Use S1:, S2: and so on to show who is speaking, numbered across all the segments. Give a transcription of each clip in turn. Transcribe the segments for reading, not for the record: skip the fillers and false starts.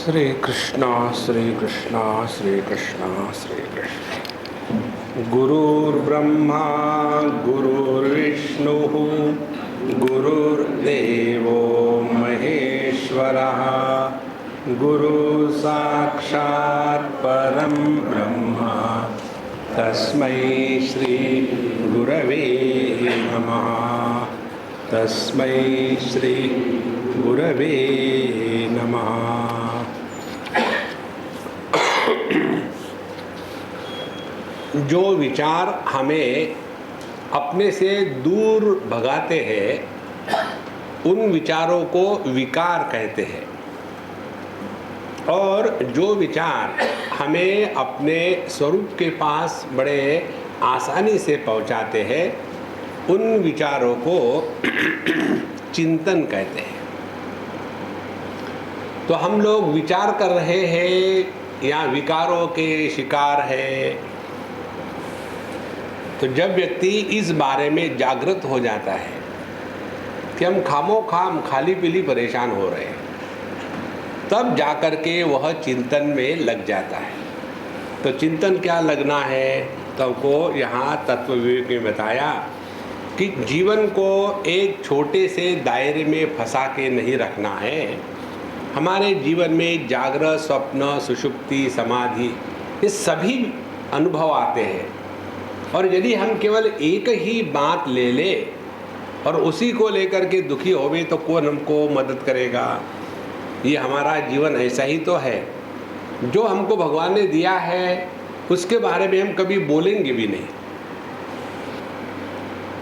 S1: श्री कृष्णा श्री कृष्णा श्री कृष्णा श्री कृष्ण। गुरुर्ब्रह्मा गुरुर्विष्णुः गुरुर्देवो महेश्वरः गुरु साक्षात् परं ब्रह्म तस्मै श्री गुरवे नमः। तस्मै श्री गुरवे नमः। जो विचार हमें अपने से दूर भगाते हैं उन विचारों को विकार कहते हैं, और जो विचार हमें अपने स्वरूप के पास बड़े आसानी से पहुंचाते हैं उन विचारों को चिंतन कहते हैं। तो हम लोग विचार कर रहे हैं या विकारों के शिकार है। तो जब व्यक्ति इस बारे में जागृत हो जाता है कि हम खामोखाम खाली पीली परेशान हो रहे हैं, तब जाकर के वह चिंतन में लग जाता है। तो चिंतन क्या लगना है, तो हमको यहाँ तत्व विवेक में बताया कि जीवन को एक छोटे से दायरे में फंसा के नहीं रखना है। हमारे जीवन में जागृत, स्वप्न, सुषुप्ति, समाधि ये सभी अनुभव आते हैं, और यदि हम केवल एक ही बात ले ले और उसी को लेकर के दुखी होवे तो कौन हमको मदद करेगा। ये हमारा जीवन ऐसा ही तो है। जो हमको भगवान ने दिया है उसके बारे में हम कभी बोलेंगे भी नहीं,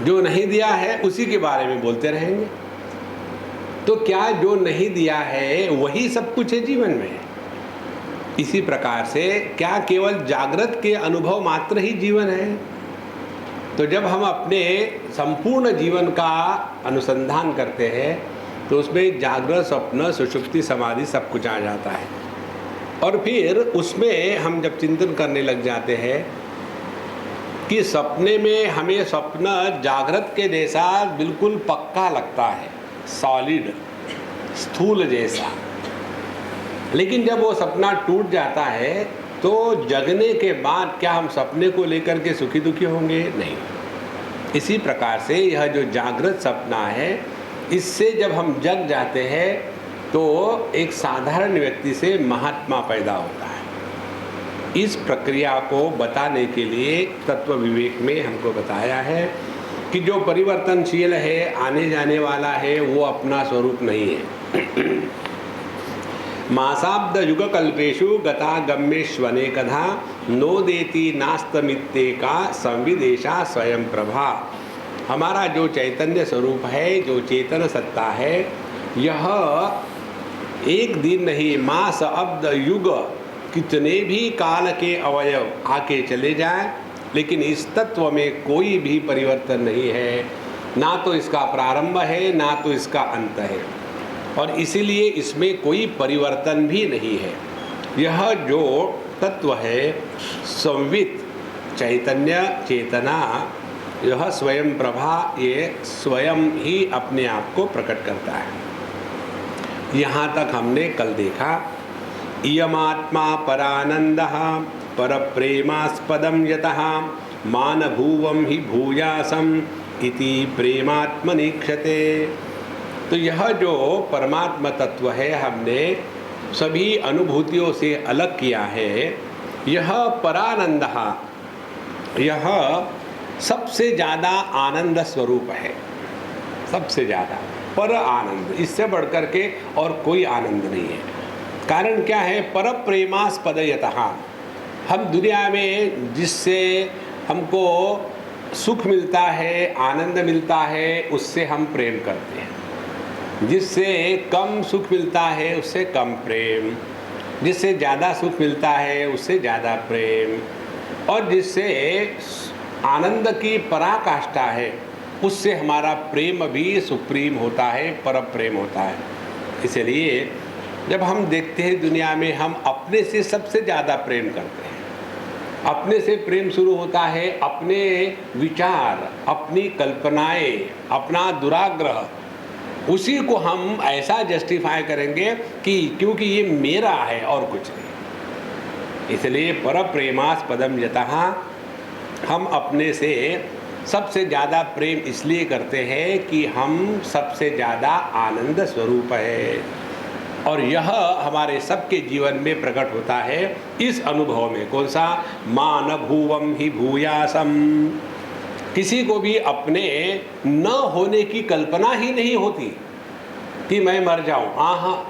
S1: जो नहीं दिया है उसी के बारे में बोलते रहेंगे। तो क्या जो नहीं दिया है वही सब कुछ है जीवन में? इसी प्रकार से क्या केवल जागृत के अनुभव मात्र ही जीवन है? तो जब हम अपने संपूर्ण जीवन का अनुसंधान करते हैं तो उसमें जागृत, स्वप्न, सुषुप्ति, समाधि सब कुछ आ जाता है। और फिर उसमें हम जब चिंतन करने लग जाते हैं कि सपने में हमें स्वप्न जागृत के जैसा बिल्कुल पक्का लगता है, सॉलिड, स्थूल जैसा, लेकिन जब वो सपना टूट जाता है तो जगने के बाद क्या हम सपने को लेकर के सुखी दुखी होंगे? नहीं। इसी प्रकार से यह जो जागृत सपना है, इससे जब हम जग जाते हैं तो एक साधारण व्यक्ति से महात्मा पैदा होता है। इस प्रक्रिया को बताने के लिए तत्व विवेक में हमको बताया है कि जो परिवर्तनशील है, आने जाने वाला है, वो अपना स्वरूप नहीं है। मासाब्द युग कल्पेशु गता गम्येष्वनेकधा नोदेति नास्तमित्येका संविदेशा स्वयं प्रभा। हमारा जो चैतन्य स्वरूप है, जो चेतन सत्ता है, यह एक दिन नहीं, मास, अब्द, युग कितने भी काल के अवयव आके चले जाएं, लेकिन इस तत्व में कोई भी परिवर्तन नहीं है। ना तो इसका प्रारंभ है, ना तो इसका अंत है, और इसीलिए इसमें कोई परिवर्तन भी नहीं है। यह जो तत्व है संवित, चैतन्य, चेतना, यह स्वयं प्रभा, ये स्वयं ही अपने आप को प्रकट करता है। यहाँ तक हमने कल देखा, इयमात्मा परानंदः परप्रेमास्पदं यतः मानभुवं हि भूयासम् इति प्रेमात्मनीक्षते। तो यह जो परमात्मा तत्व है, हमने सभी अनुभूतियों से अलग किया है। यह परानंदः, यह सबसे ज़्यादा आनंद स्वरूप है, सबसे ज़्यादा पर आनंद, इससे बढ़कर के और कोई आनंद नहीं है। कारण क्या है? पर प्रेमास्पदयतः, हम दुनिया में जिससे हमको सुख मिलता है, आनंद मिलता है, उससे हम प्रेम करते हैं। जिससे कम सुख मिलता है उससे कम प्रेम, जिससे ज़्यादा सुख मिलता है उससे ज़्यादा प्रेम, और जिससे आनंद की पराकाष्ठा है उससे हमारा प्रेम भी सुप्रीम होता है, परम प्रेम होता है। इसलिए जब हम देखते हैं दुनिया में, हम अपने से सबसे ज़्यादा प्रेम करते हैं। अपने से प्रेम शुरू होता है, अपने विचार, अपनी कल्पनाएं, अपना दुराग्रह, उसी को हम ऐसा जस्टिफाई करेंगे कि क्योंकि ये मेरा है और कुछ नहीं। इसलिए पर प्रेमास्पदम यतः, हम अपने से सबसे ज़्यादा प्रेम इसलिए करते हैं कि हम सबसे ज़्यादा आनंद स्वरूप है, और यह हमारे सबके जीवन में प्रकट होता है इस अनुभव में। कौन सा? मान भूवम ही भूयासम। किसी को भी अपने न होने की कल्पना ही नहीं होती कि मैं मर जाऊं, आहा,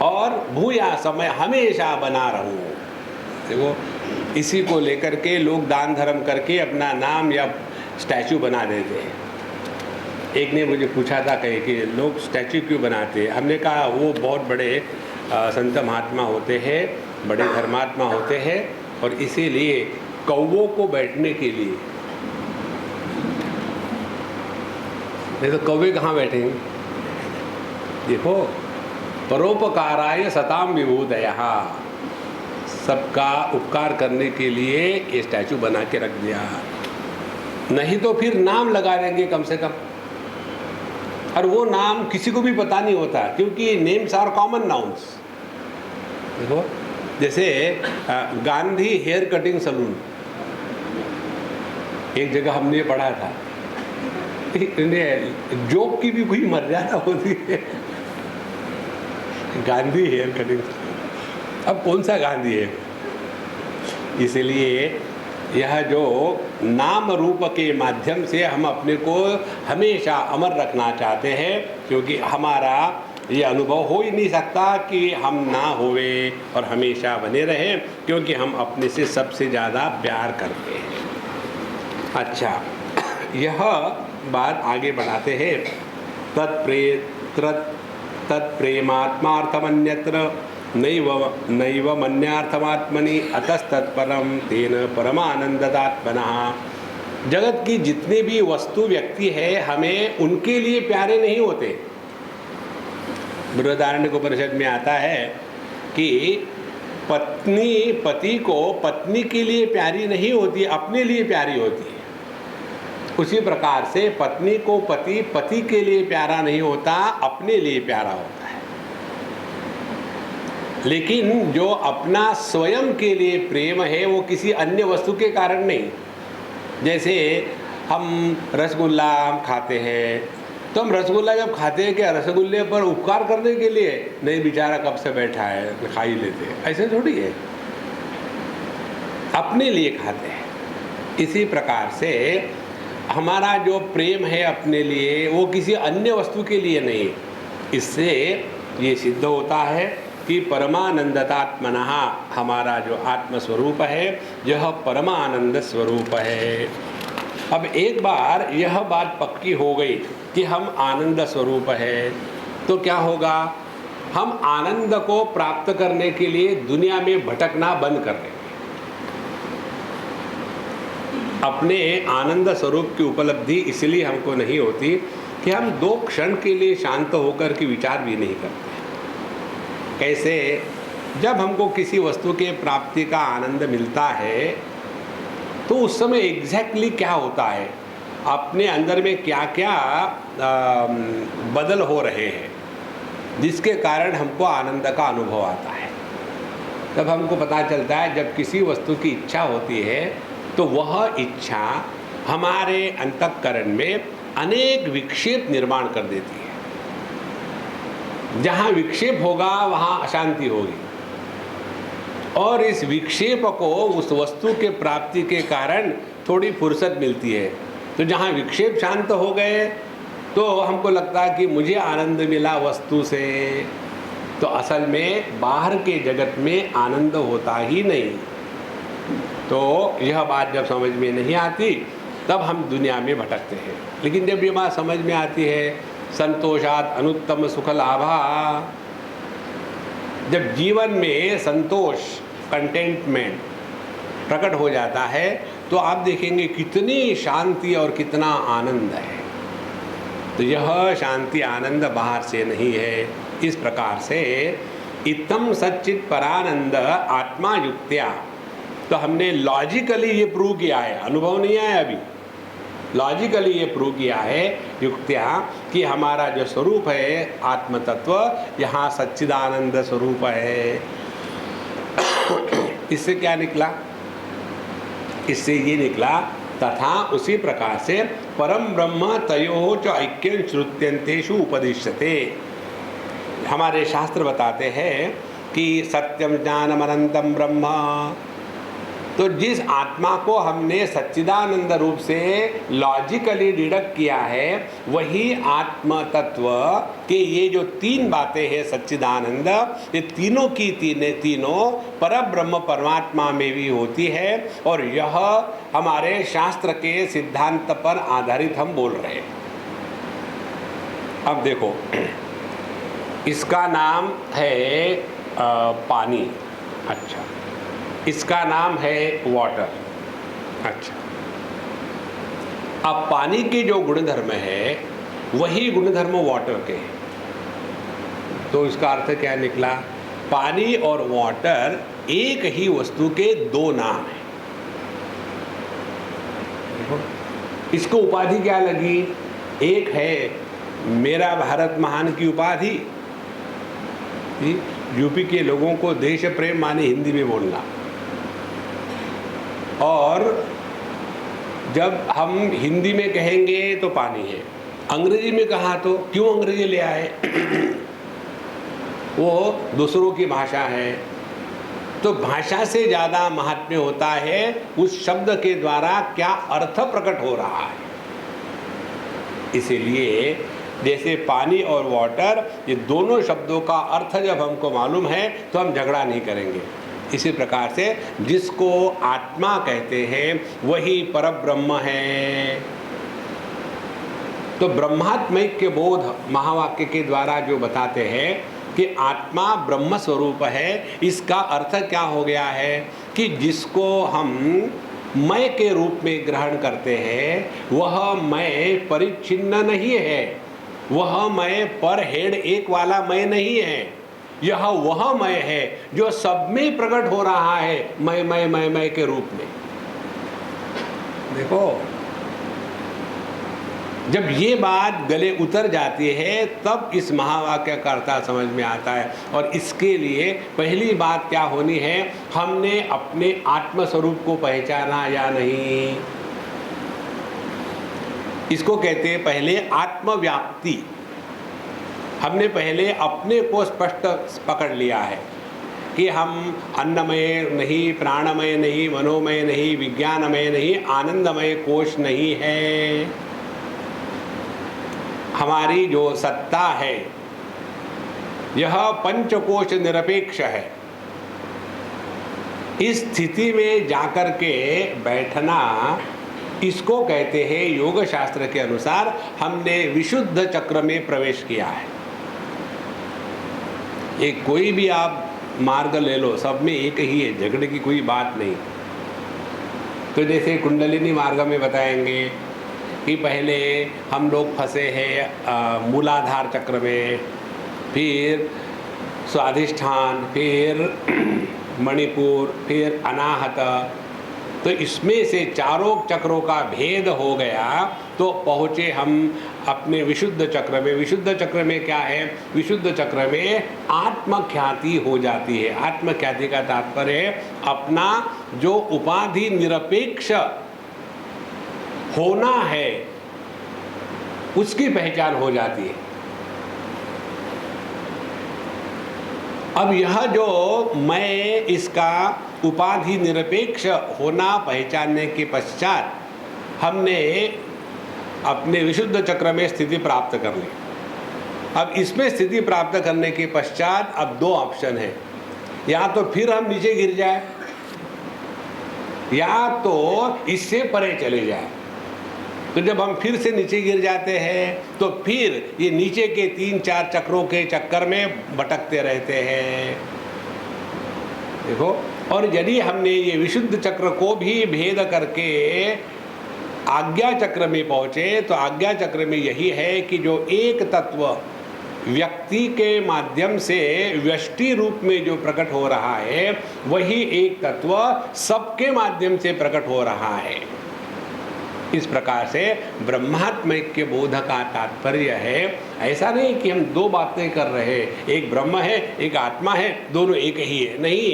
S1: और भूयासम, मैं हमेशा बना रहूं। देखो, इसी को लेकर के लोग दान धर्म करके अपना नाम या स्टैचू बना देते हैं। एक ने मुझे पूछा था कहीं कि लोग स्टैचू क्यों बनाते हैं। हमने कहा वो बहुत बड़े संत महात्मा होते हैं, बड़े धर्मात्मा होते हैं, और इसीलिए कौवों को बैठने के लिए, नहीं तो कौवे कहाँ बैठेंगे। देखो, परोपकाराय सताम विभूतयः, सबका उपकार करने के लिए ये स्टैचू बना के रख दिया। नहीं तो फिर नाम लगा देंगे कम से कम, और वो नाम किसी को भी पता नहीं होता, क्योंकि नेम्स आर कॉमन नाउन्स। देखो, जैसे गांधी हेयर कटिंग सलून, एक जगह हमने पढ़ा था, जोक की भी कोई मर्यादा होती है। गांधी हेयर कटिंग, अब कौन सा गांधी है? इसलिए यह जो नाम रूप के माध्यम से हम अपने को हमेशा अमर रखना चाहते हैं, क्योंकि हमारा ये अनुभव हो ही नहीं सकता कि हम ना होवे और हमेशा बने रहें, क्योंकि हम अपने से सबसे ज़्यादा प्यार करते हैं। अच्छा, यह बात आगे बढ़ाते हैं। तत्प्रेमात्मार्थमन्यत्र नैव मन्यार्थमात्मनि अतस्तत्परम तेन परमानंदतात्मनः। जगत की जितने भी वस्तु व्यक्ति है, हमें उनके लिए प्यारे नहीं होते। बृहदारण्यक उपनिषद में आता है कि पत्नी पति को पत्नी के लिए प्यारी नहीं होती, अपने लिए प्यारी होती है। उसी प्रकार से पत्नी को पति पति के लिए प्यारा नहीं होता, अपने लिए प्यारा होता है। लेकिन जो अपना स्वयं के लिए प्रेम है वो किसी अन्य वस्तु के कारण नहीं। जैसे हम रसगुल्ला खाते हैं, तो हम रसगुल्ला जब खाते हैं क्या रसगुल्ले पर उपकार करने के लिए? नहीं, बेचारा कब से बैठा है, खा ही लेते हैं, ऐसे थोड़ी है, अपने लिए खाते हैं। इसी प्रकार से हमारा जो प्रेम है अपने लिए, वो किसी अन्य वस्तु के लिए नहीं। इससे ये सिद्ध होता है कि परमानंदतात्मनः, हमारा जो आत्मस्वरूप है यह परमानंद स्वरूप है। अब एक बार यह बात पक्की हो गई कि हम आनंद स्वरूप है, तो क्या होगा? हम आनंद को प्राप्त करने के लिए दुनिया में भटकना बंद कर देंगे। अपने आनंद स्वरूप की उपलब्धि इसलिए हमको नहीं होती कि हम 2 क्षण के लिए शांत होकर के विचार भी नहीं करते। कैसे? जब हमको किसी वस्तु के प्राप्ति का आनंद मिलता है, तो उस समय एग्जैक्टली क्या होता है, अपने अंदर में क्या क्या बदल हो रहे हैं, जिसके कारण हमको आनंद का अनुभव आता है। तब हमको पता चलता है जब किसी वस्तु की इच्छा होती है, तो वह इच्छा हमारे अंतःकरण में अनेक विक्षेप निर्माण कर देती है। जहाँ विक्षेप होगा वहाँ अशांति होगी, और इस विक्षेप को उस वस्तु के प्राप्ति के कारण थोड़ी फुर्सत मिलती है। तो जहाँ विक्षेप शांत हो गए तो हमको लगता है कि मुझे आनंद मिला वस्तु से। तो असल में बाहर के जगत में आनंद होता ही नहीं। तो यह बात जब समझ में नहीं आती, तब हम दुनिया में भटकते हैं। लेकिन जब ये बात समझ में आती है, संतोषात अनुत्तम सुख लाभा, जब जीवन में संतोष, कंटेंटमेंट प्रकट हो जाता है, तो आप देखेंगे कितनी शांति और कितना आनंद है। तो यह शांति आनंद बाहर से नहीं है। इस प्रकार से इतम सच्चित परानंद आत्मा युक्त्या, तो हमने लॉजिकली ये प्रूव किया है, अनुभव नहीं आया अभी, लॉजिकली ये प्रूव किया है युक्त्या कि हमारा जो स्वरूप है आत्म तत्व यहाँ सच्चिदानंद स्वरूप है। इससे क्या निकला? इससे ये निकला तथा उसी प्रकार से परम ब्रह्म तयोः च ऐक्यं श्रुत्यन्तेषु उपदिश्यते। हमारे शास्त्र बताते हैं कि सत्यम ज्ञानम अनंतम ब्रह्म, तो जिस आत्मा को हमने सच्चिदानंद रूप से लॉजिकली डिडक्ट किया है वही आत्म तत्व के ये जो तीन बातें हैं सच्चिदानंद, ये तीनों की तीनों परब्रह्म परमात्मा में भी होती है और यह हमारे शास्त्र के सिद्धांत पर आधारित हम बोल रहे हैं। अब देखो, इसका नाम है पानी, अच्छा, इसका नाम है वाटर, अच्छा। अब पानी के जो गुणधर्म है वही गुणधर्म वाटर के हैं, तो इसका अर्थ क्या निकला? पानी और वाटर एक ही वस्तु के दो नाम हैं। इसको उपाधि क्या लगी? एक है मेरा भारत महान की उपाधि, यूपी के लोगों को देश प्रेम माने हिंदी में बोलना, और जब हम हिंदी में कहेंगे तो पानी है, अंग्रेजी में कहा तो क्यों अंग्रेजी ले आए? वो दूसरों की भाषा है, तो भाषा से ज़्यादा महात्म्य होता है उस शब्द के द्वारा क्या अर्थ प्रकट हो रहा है। इसीलिए जैसे पानी और वाटर, ये दोनों शब्दों का अर्थ जब हमको मालूम है तो हम झगड़ा नहीं करेंगे। इसी प्रकार से जिसको आत्मा कहते हैं वही परब्रह्म है। तो ब्रह्मात्मैक्य बोध महावाक्य के द्वारा जो बताते हैं कि आत्मा ब्रह्म स्वरूप है, इसका अर्थ क्या हो गया है कि जिसको हम मैं के रूप में ग्रहण करते हैं वह मैं परिच्छिन्न नहीं है, वह मैं पर हेड एक वाला मैं नहीं है, यह वह मैं है जो सब में प्रकट हो रहा है मैं के रूप में। देखो, जब ये बात गले उतर जाती है तब इस महावाक्य का अर्थ समझ में आता है। और इसके लिए पहली बात क्या होनी है? हमने अपने आत्म स्वरूप को पहचाना या नहीं। इसको कहते हैं पहले आत्मव्याप्ति। हमने पहले अपने को स्पष्ट पकड़ लिया है कि हम अन्नमय नहीं, प्राणमय नहीं, मनोमय नहीं, विज्ञानमय नहीं, आनंदमय कोश नहीं है। हमारी जो सत्ता है यह पंचकोश निरपेक्ष है। इस स्थिति में जाकर के बैठना, इसको कहते हैं योग शास्त्र के अनुसार हमने विशुद्ध चक्र में प्रवेश किया है। एक कोई भी आप मार्ग ले लो, सब में एक ही है, झगड़े की कोई बात नहीं। तो जैसे कुंडलिनी मार्ग में बताएंगे कि पहले हम लोग फंसे हैं मूलाधार चक्र में, फिर स्वाधिष्ठान, फिर मणिपुर, फिर अनाहत, तो इसमें से चारों चक्रों का भेद हो गया तो पहुँचे हम अपने विशुद्ध चक्र में। विशुद्ध चक्र में क्या है? विशुद्ध चक्र में आत्मख्याति हो जाती है। आत्मख्याति का तात्पर्य है अपना जो उपाधि निरपेक्ष होना है उसकी पहचान हो जाती है। अब यह जो मैं, इसका उपाधि निरपेक्ष होना पहचानने के पश्चात हमने अपने विशुद्ध चक्र में स्थिति प्राप्त कर ली। अब इसमें स्थिति प्राप्त करने के पश्चात अब दो ऑप्शन है, या तो फिर हम नीचे गिर जाए या तो इससे परे चले जाए। तो जब हम फिर से नीचे गिर जाते हैं तो फिर ये नीचे के 3-4 चक्रों के चक्कर में भटकते रहते हैं। देखो, और यदि हमने ये विशुद्ध चक्र को भी भेद करके आज्ञा चक्र में पहुँचे तो आज्ञा चक्र में यही है कि जो एक तत्व व्यक्ति के माध्यम से व्यष्टि रूप में जो प्रकट हो रहा है वही एक तत्व सबके माध्यम से प्रकट हो रहा है। इस प्रकार से ब्रह्मात्मैक्य बोध का तात्पर्य है, ऐसा नहीं कि हम दो बातें कर रहे हैं, एक ब्रह्म है एक आत्मा है, दोनों एक ही है, नहीं,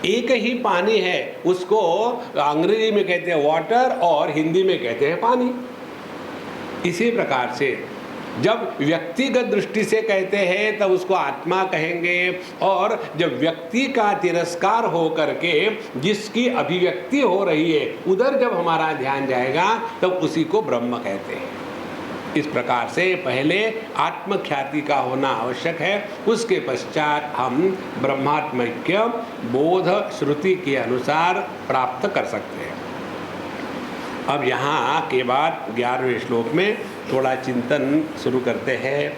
S1: एक ही पानी है, उसको अंग्रेजी में कहते हैं वाटर और हिंदी में कहते हैं पानी। इसी प्रकार से जब व्यक्तिगत दृष्टि से कहते हैं तब उसको आत्मा कहेंगे, और जब व्यक्ति का तिरस्कार हो करके जिसकी अभिव्यक्ति हो रही है उधर जब हमारा ध्यान जाएगा तब उसी को ब्रह्म कहते हैं। इस प्रकार से पहले आत्मख्याति का होना आवश्यक है, उसके पश्चात हम ब्रह्मात्मैक्य बोध श्रुति के अनुसार प्राप्त कर सकते हैं। अब यहाँ के बाद 11वें श्लोक में थोड़ा चिंतन शुरू करते हैं।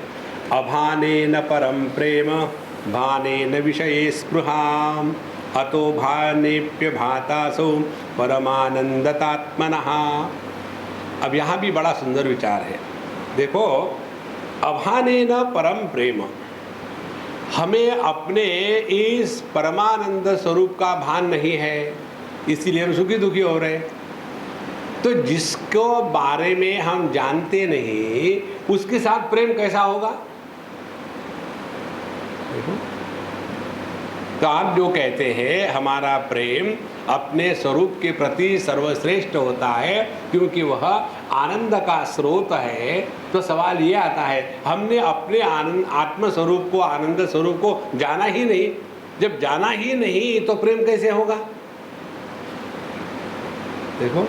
S1: अभानेन परम प्रेम भानेन विषये स्पृहाम अतो भानेप्य भातासो परमानंदतात्मनः। अब यहाँ भी बड़ा सुंदर विचार है। देखो, अभानेन परम प्रेम, हमें अपने इस परमानंद स्वरूप का भान नहीं है, इसीलिए हम सुखी दुखी हो रहे हैं। तो जिसको बारे में हम जानते नहीं उसके साथ प्रेम कैसा होगा? तो आप जो कहते हैं हमारा प्रेम अपने स्वरूप के प्रति सर्वश्रेष्ठ होता है क्योंकि वह आनंद का स्रोत है, तो सवाल ये आता है हमने अपने आनंद आत्म स्वरूप को, आनंद स्वरूप को जाना ही नहीं। जब जाना ही नहीं तो प्रेम कैसे होगा? देखो,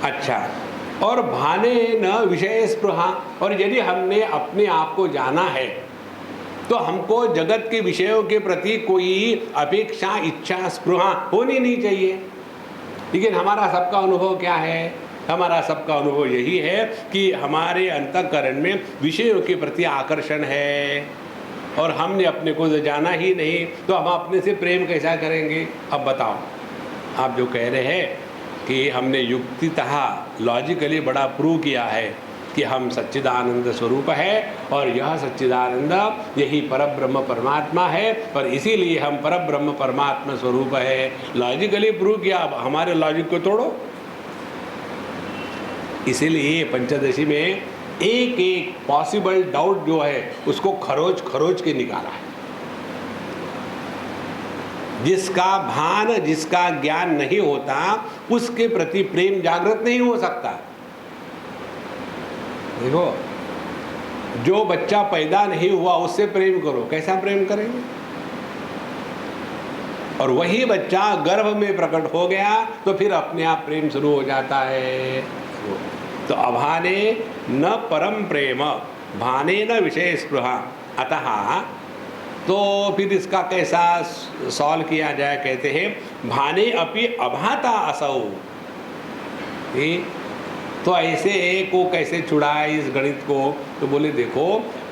S1: अच्छा, और भाने न विषय स्पृहा, और यदि हमने अपने आप को जाना है तो हमको जगत के विषयों के प्रति कोई अपेक्षा, इच्छा, स्पृहा होनी नहीं चाहिए। लेकिन हमारा सबका अनुभव क्या है? हमारा सबका अनुभव यही है कि हमारे अंतःकरण में विषयों के प्रति आकर्षण है, और हमने अपने को जाना ही नहीं तो हम अपने से प्रेम कैसा करेंगे? अब बताओ, आप जो कह रहे हैं कि हमने युक्तितः लॉजिकली बड़ा प्रूव किया है कि हम सच्चिदानंद स्वरूप है और यह सच्चिदानंद यही परब्रह्म परमात्मा है, पर इसीलिए हम परब्रह्म परमात्मा स्वरूप है, लॉजिकली प्रूव किया। अब हमारे लॉजिक को तोड़ो। इसीलिए पंचदशी में एक एक पॉसिबल डाउट जो है उसको खरोच खरोच के निकाला है। जिसका भान, जिसका ज्ञान नहीं होता उसके प्रति प्रेम जागृत नहीं हो सकता। देखो, जो बच्चा पैदा नहीं हुआ उससे प्रेम करो, कैसा प्रेम करेंगे? और वही बच्चा गर्भ में प्रकट हो गया तो फिर अपने आप प्रेम शुरू हो जाता है। तो अभाने न परम प्रेम भाने न विषय स्पृहा, अतः तो फिर इसका कैसा सॉल्व किया जाए? कहते हैं भाने अपि अभाता असौ। तो ऐसे को कैसे छुड़ाए इस गणित को? तो बोले देखो,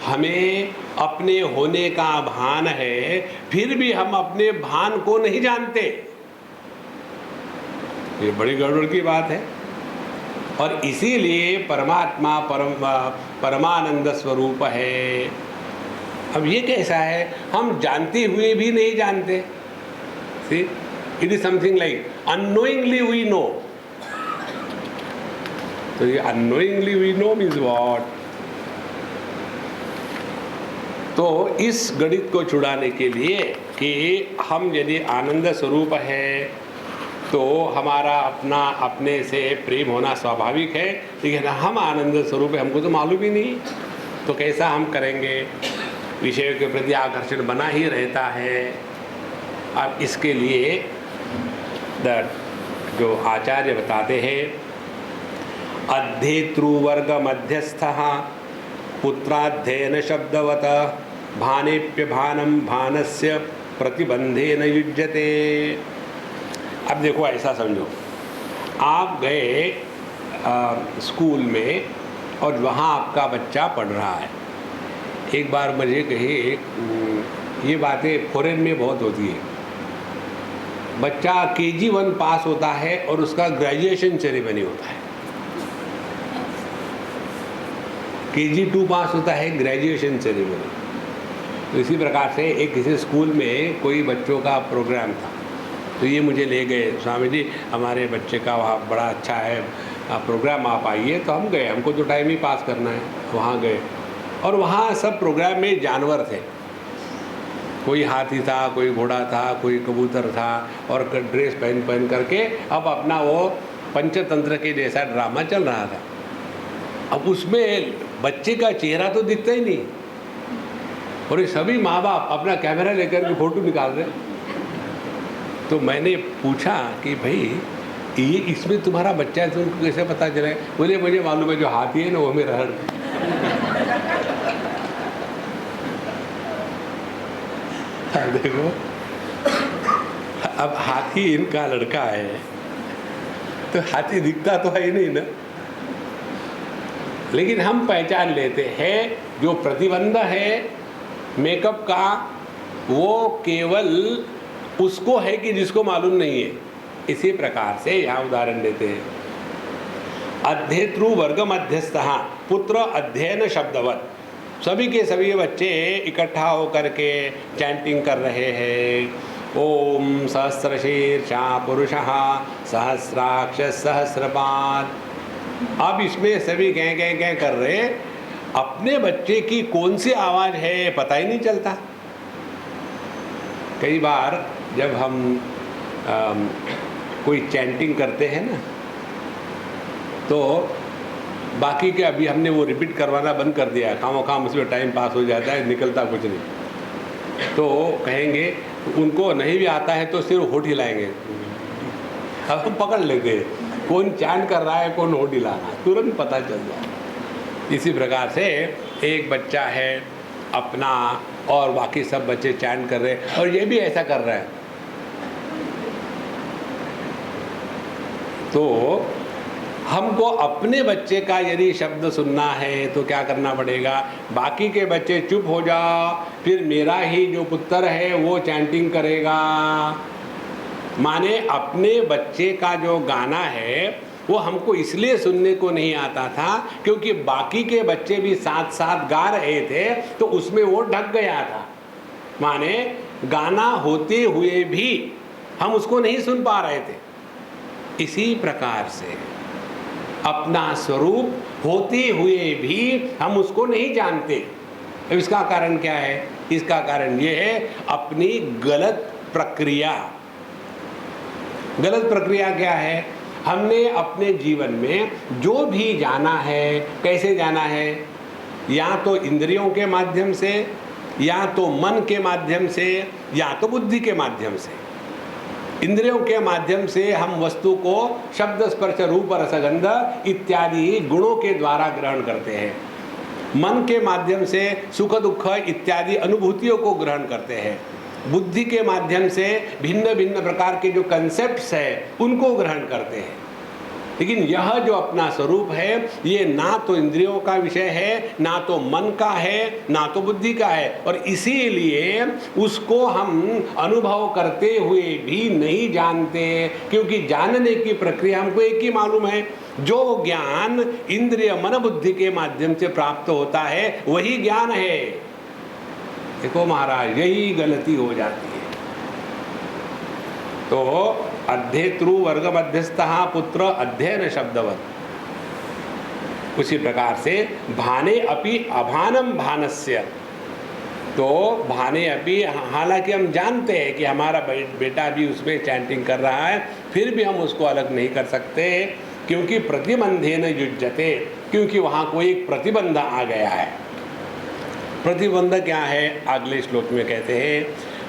S1: हमें अपने होने का भान है फिर भी हम अपने भान को नहीं जानते, ये बड़ी गड़बड़ की बात है। और इसीलिए परमात्मा परमानंद स्वरूप है। अब ये कैसा है? हम जानते हुए भी नहीं जानते। See, it is something like unknowingly we know. तो ये unknowingly we know means what? तो इस गणित को छुड़ाने के लिए कि हम यदि आनंद स्वरूप है तो हमारा अपना अपने से प्रेम होना स्वाभाविक है, लेकिन हम आनंद स्वरूप है हमको तो मालूम ही नहीं, तो कैसा हम करेंगे? विषयों के प्रति आकर्षण बना ही रहता है। अब इसके लिए जो आचार्य बताते हैं, अध्येतृवर्ग मध्यस्थः पुत्राध्ययन शब्दवत भानेप्य भानम भानस्य प्रतिबंधेन युज्यते। अब देखो, ऐसा समझो, आप गए स्कूल में और वहाँ आपका बच्चा पढ़ रहा है। एक बार मुझे कही, ये बातें फॉरेन में बहुत होती है, बच्चा KG 1 पास होता है और उसका ग्रेजुएशन सेरेमनी होता है, KG 2 पास होता है, ग्रेजुएशन सेरेमनी। तो इसी प्रकार से एक किसी स्कूल में कोई बच्चों का प्रोग्राम था, तो ये मुझे ले गए, स्वामी जी हमारे बच्चे का वहाँ बड़ा अच्छा है प्रोग्राम आप आइए। तो हम गए, हमको तो टाइम ही पास करना है। वहाँ गए और वहाँ सब प्रोग्राम में जानवर थे, कोई हाथी था, कोई घोड़ा था, कोई कबूतर था, और ड्रेस पहन करके अब अपना वो पंचतंत्र के जैसा ड्रामा चल रहा था। अब उसमें बच्चे का चेहरा तो दिखता ही नहीं, और ये सभी माँ बाप अपना कैमरा लेकर के फ़ोटो निकाल रहे। तो मैंने पूछा कि भाई ये इसमें तुम्हारा बच्चा है, तुमको कैसे पता चले? बोले मुझे मालूम है, जो हाथी है ना वो मेरा हर। देखो, अब हाथी इनका लड़का है तो हाथी दिखता तो है ही नहीं ना, लेकिन हम पहचान लेते हैं। जो प्रतिबंध है मेकअप का, वो केवल उसको है कि जिसको मालूम नहीं है। इसी प्रकार से यहाँ उदाहरण देते हैं, अध्येतृ वर्ग मध्यस्थः पुत्र अध्ययन शब्दवत। सभी के सभी बच्चे इकट्ठा होकर के चैंटिंग कर रहे हैं, ओम सहस्रशीर्षा पुरुषः सहस्राक्ष सहस्रपाद। अब इसमें सभी गै गै गै कर रहे, अपने बच्चे की कौन सी आवाज़ है पता ही नहीं चलता। कई बार जब हम कोई चैंटिंग करते हैं ना, तो बाकी के अभी हमने वो रिपीट करवाना बंद कर दिया, खाम उसमें टाइम पास हो जाता है, निकलता कुछ नहीं। तो कहेंगे, उनको नहीं भी आता है तो सिर्फ होठ हिलाएंगे। अब हम पकड़ लेते हैं कौन चैंट कर रहा है, कौन होठ हिला रहा है, तुरंत पता चल जाए। इसी प्रकार से एक बच्चा है अपना और बाकी सब बच्चे चैंट कर रहे हैं, और ये भी ऐसा कर रहा है। तो हमको अपने बच्चे का यदि शब्द सुनना है तो क्या करना पड़ेगा? बाकी के बच्चे चुप हो जाओ, फिर मेरा ही जो पुत्र है वो चैंटिंग करेगा। माने अपने बच्चे का जो गाना है वो हमको इसलिए सुनने को नहीं आता था क्योंकि बाकी के बच्चे भी साथ साथ गा रहे थे, तो उसमें वो ढक गया था। माने गाना होते हुए भी हम उसको नहीं सुन पा रहे थे। इसी प्रकार से अपना स्वरूप होते हुए भी हम उसको नहीं जानते। इसका कारण क्या है? इसका कारण ये है अपनी गलत प्रक्रिया। गलत प्रक्रिया क्या है? हमने अपने जीवन में जो भी जाना है, कैसे जाना है? या तो इंद्रियों के माध्यम से, या तो मन के माध्यम से, या तो बुद्धि के माध्यम से। इंद्रियों के माध्यम से हम वस्तु को शब्द स्पर्श रूप रसगंध इत्यादि गुणों के द्वारा ग्रहण करते हैं। मन के माध्यम से सुख दुख इत्यादि अनुभूतियों को ग्रहण करते हैं। बुद्धि के माध्यम से भिन्न भिन्न प्रकार के जो कंसेप्ट्स है उनको ग्रहण करते हैं। लेकिन यह जो अपना स्वरूप है ये ना तो इंद्रियों का विषय है, ना तो मन का है, ना तो बुद्धि का है, और इसीलिए उसको हम अनुभव करते हुए भी नहीं जानते। क्योंकि जानने की प्रक्रिया हमको एक ही मालूम है, जो ज्ञान इंद्रिय मन बुद्धि के माध्यम से प्राप्त होता है वही ज्ञान है। देखो महाराज, यही गलती हो जाती है। तो अध्येतृ वर्ग मध्यस्थः पुत्र अध्ययन शब्दवत। उसी प्रकार से भाने अपि अभानम भानस्य। तो भाने अपि, हालांकि हम जानते हैं कि हमारा बेटा भी उसमें चैंटिंग कर रहा है, फिर भी हम उसको अलग नहीं कर सकते क्योंकि प्रतिबंधेन युज्यते, क्योंकि वहाँ कोई एक प्रतिबंध आ गया है। प्रतिबंध क्या है? अगले श्लोक में कहते हैं,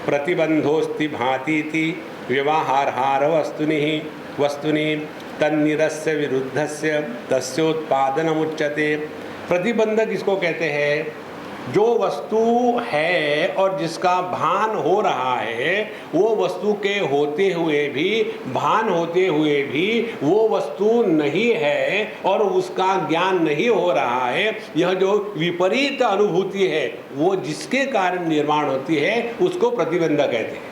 S1: प्रतिबंधोस्ति भातीति व्यवहारहार वस्तुनि तन्निरस्य विरुद्धस्य तस्योत्पादनमुच्यते। प्रतिबंध किसको कहते हैं? जो वस्तु है और जिसका भान हो रहा है, वो वस्तु के होते हुए भी, भान होते हुए भी वो वस्तु नहीं है और उसका ज्ञान नहीं हो रहा है। यह जो विपरीत अनुभूति है वो जिसके कारण निर्माण होती है उसको प्रतिबंध कहते हैं।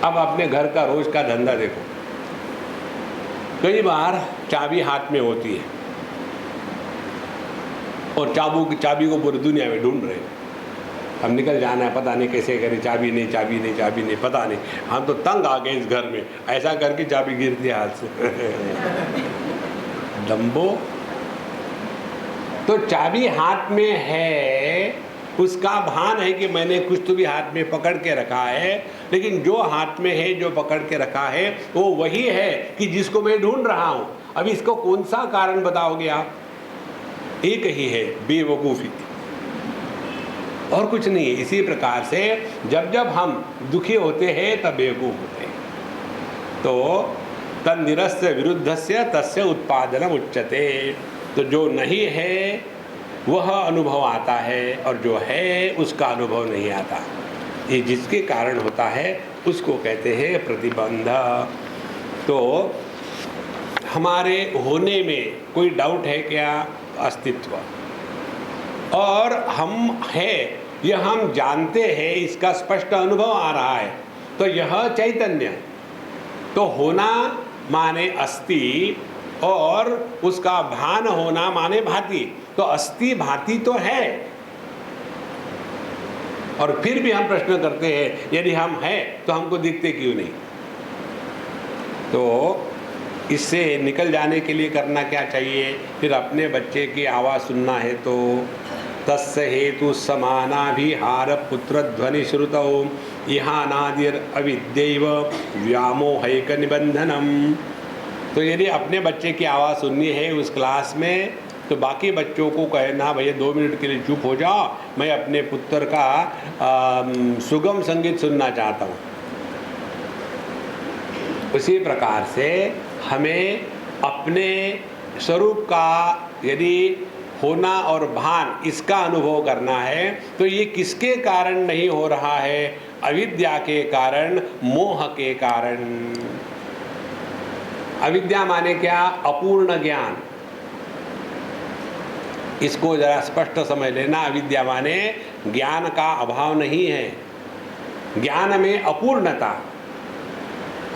S1: अब अपने घर का रोज का धंधा देखो, कई बार चाबी हाथ में होती है और चाबी को पूरी दुनिया में ढूंढ रहे हैं। हम निकल जाना है, पता नहीं कैसे करें, चाबी नहीं, पता नहीं। हम तो तंग आ गए इस घर में, ऐसा करके चाबी गिरती है हाथ से। डंबो। तो चाबी हाथ में है, उसका भान है कि मैंने कुछ तो भी हाथ में पकड़ के रखा है, लेकिन जो हाथ में है, जो पकड़ के रखा है, वो वही है कि जिसको मैं ढूंढ रहा हूं। अब इसको कौन सा कारण बताओगे आप? एक ही है, बेवकूफ़ी, और कुछ नहीं है। इसी प्रकार से जब जब हम दुखी होते हैं तब बेवकूफ़ होते हैं। तो तन्निरस्य विरुद्धस्य तस्य उत्पादनम उच्यते। तो जो नहीं है वह अनुभव आता है, और जो है उसका अनुभव नहीं आता। ये जिसके कारण होता है उसको कहते हैं प्रतिबंध। तो हमारे होने में कोई डाउट है क्या? अस्तित्व, और हम है यह हम जानते हैं, इसका स्पष्ट अनुभव आ रहा है, तो यह चैतन्य। तो होना माने अस्ति, और उसका भान होना माने भांति। तो अस्ति भांति तो है, और फिर भी हम प्रश्न करते हैं यदि हम हैं तो हमको दिखते क्यों नहीं? तो इससे निकल जाने के लिए करना क्या चाहिए? फिर अपने बच्चे की आवाज़ सुनना है तो तस्य हेतु समानाभिहार पुत्र ध्वनि श्रुतौ इहानादिर अविद्यैव व्यामोहैक निबंधनम। तो यदि अपने बच्चे की आवाज़ सुननी है उस क्लास में, तो बाकी बच्चों को कहना भैया 2 मिनट के लिए चुप हो जाओ, मैं अपने पुत्र का सुगम संगीत सुनना चाहता हूँ। उसी प्रकार से हमें अपने स्वरूप का यदि होना और भान इसका अनुभव करना है, तो ये किसके कारण नहीं हो रहा है? अविद्या के कारण, मोह के कारण। अविद्या माने क्या? अपूर्ण ज्ञान। इसको जरा स्पष्ट समझ लेना। अविद्या माने ज्ञान का अभाव नहीं है, ज्ञान में अपूर्णता।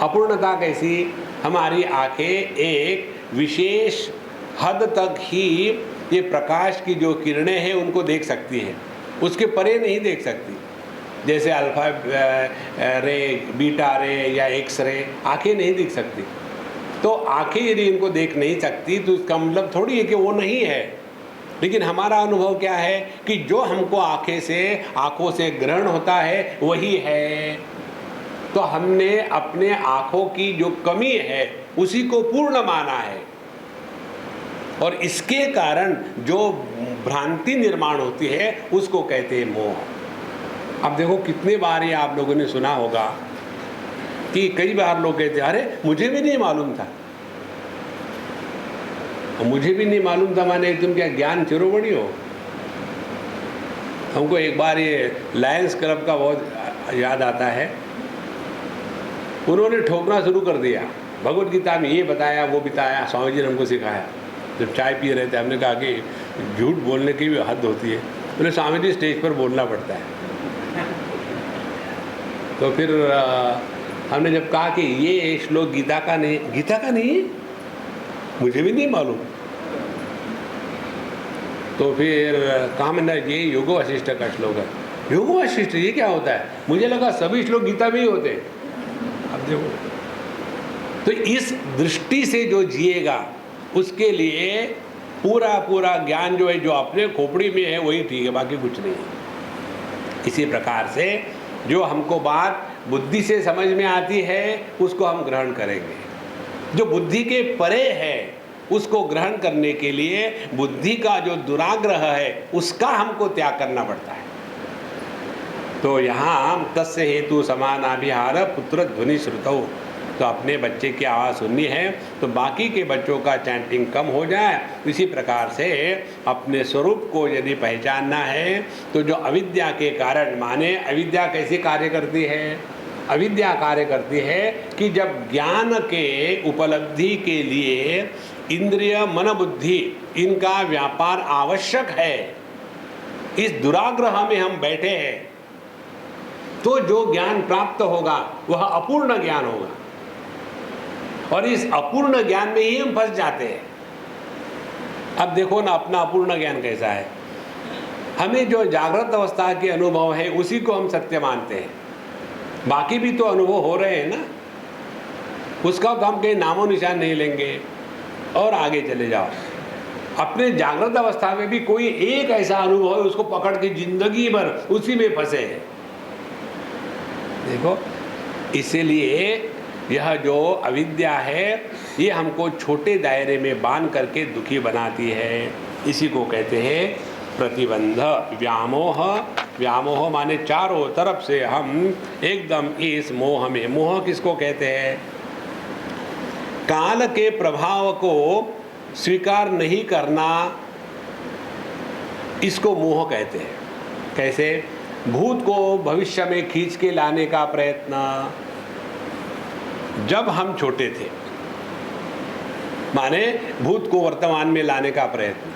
S1: अपूर्णता कैसी? हमारी आंखें एक विशेष हद तक ही ये प्रकाश की जो किरणें हैं उनको देख सकती हैं, उसके परे नहीं देख सकती। जैसे अल्फा रे, बीटा रे या एक्स रे आंखें नहीं देख सकती। तो आंखें यदि इनको देख नहीं सकती तो इसका मतलब थोड़ी है कि वो नहीं है। लेकिन हमारा अनुभव क्या है कि जो हमको आँखों से ग्रहण होता है वही है। तो हमने अपने आँखों की जो कमी है उसी को पूर्ण माना है, और इसके कारण जो भ्रांति निर्माण होती है उसको कहते हैं मोह। अब देखो कितने बार ये आप लोगों ने सुना होगा कि कई बार लोग कहते हैं अरे मुझे भी नहीं मालूम था। मुझे भी नहीं मालूम था माने तुम क्या ज्ञान चिरोबड़ी हो? हमको एक बार ये लायंस क्लब का बहुत याद आता है। उन्होंने ठोकना शुरू कर दिया, भगवत गीता में ये बताया वो बताया, स्वामी जी ने हमको सिखाया। जब चाय पी रहे थे हमने कहा कि झूठ बोलने की भी हद होती है। बोले स्वामी जी स्टेज पर बोलना पड़ता है। तो फिर हमने जब कहा कि ये श्लोक गीता का नहीं है, मुझे भी नहीं मालूम। तो फिर कहा मैंने ये योग वशिष्ठ का श्लोक है। योग वशिष्ठ ये क्या होता है? मुझे लगा सभी श्लोक गीता में ही होते हैं। अब देखो, तो इस दृष्टि से जो जिएगा उसके लिए पूरा ज्ञान जो है, जो अपने खोपड़ी में है वही ठीक है, बाकी कुछ नहीं है। इसी प्रकार से जो हमको बात बुद्धि से समझ में आती है उसको हम ग्रहण करेंगे, जो बुद्धि के परे है उसको ग्रहण करने के लिए बुद्धि का जो दुराग्रह है उसका हमको त्याग करना पड़ता है। तो यहाँ तस्य हेतु समानाभिहार पुत्र ध्वनि श्रुतौ। तो अपने बच्चे की आवाज़ सुननी है तो बाकी के बच्चों का चैंटिंग कम हो जाए। इसी प्रकार से अपने स्वरूप को यदि पहचानना है तो जो अविद्या के कारण, माने अविद्या कैसे कार्य करती है? अविद्या कार्य करती है कि जब ज्ञान के उपलब्धि के लिए इंद्रिय मन बुद्धि इनका व्यापार आवश्यक है, इस दुराग्रह में हम बैठे हैं, तो जो ज्ञान प्राप्त होगा वह अपूर्ण ज्ञान होगा, और इस अपूर्ण ज्ञान में ही हम फंस जाते हैं। अब देखो ना अपना अपूर्ण ज्ञान कैसा है। हमें जो जागृत अवस्था के अनुभव है उसी को हम सत्य मानते हैं, बाकी भी तो अनुभव हो रहे हैं ना, उसका तो हम कहीं नामो निशान नहीं लेंगे। और आगे चले जाओ। अपने जागृत अवस्था में भी कोई एक ऐसा अनुभव है उसको पकड़ के जिंदगी भर उसी में फंसे हैं। देखो, इसीलिए यह जो अविद्या है ये हमको छोटे दायरे में बांध करके दुखी बनाती है। इसी को कहते हैं प्रतिबंध, व्यामोह। व्यामोह माने चारों तरफ से हम एकदम इस मोह में। मोह किसको कहते हैं? काल के प्रभाव को स्वीकार नहीं करना, इसको मोह कहते हैं। कैसे? भूत को भविष्य में खींच के लाने का प्रयत्न। जब हम छोटे थे, माने भूत को वर्तमान में लाने का प्रयत्न,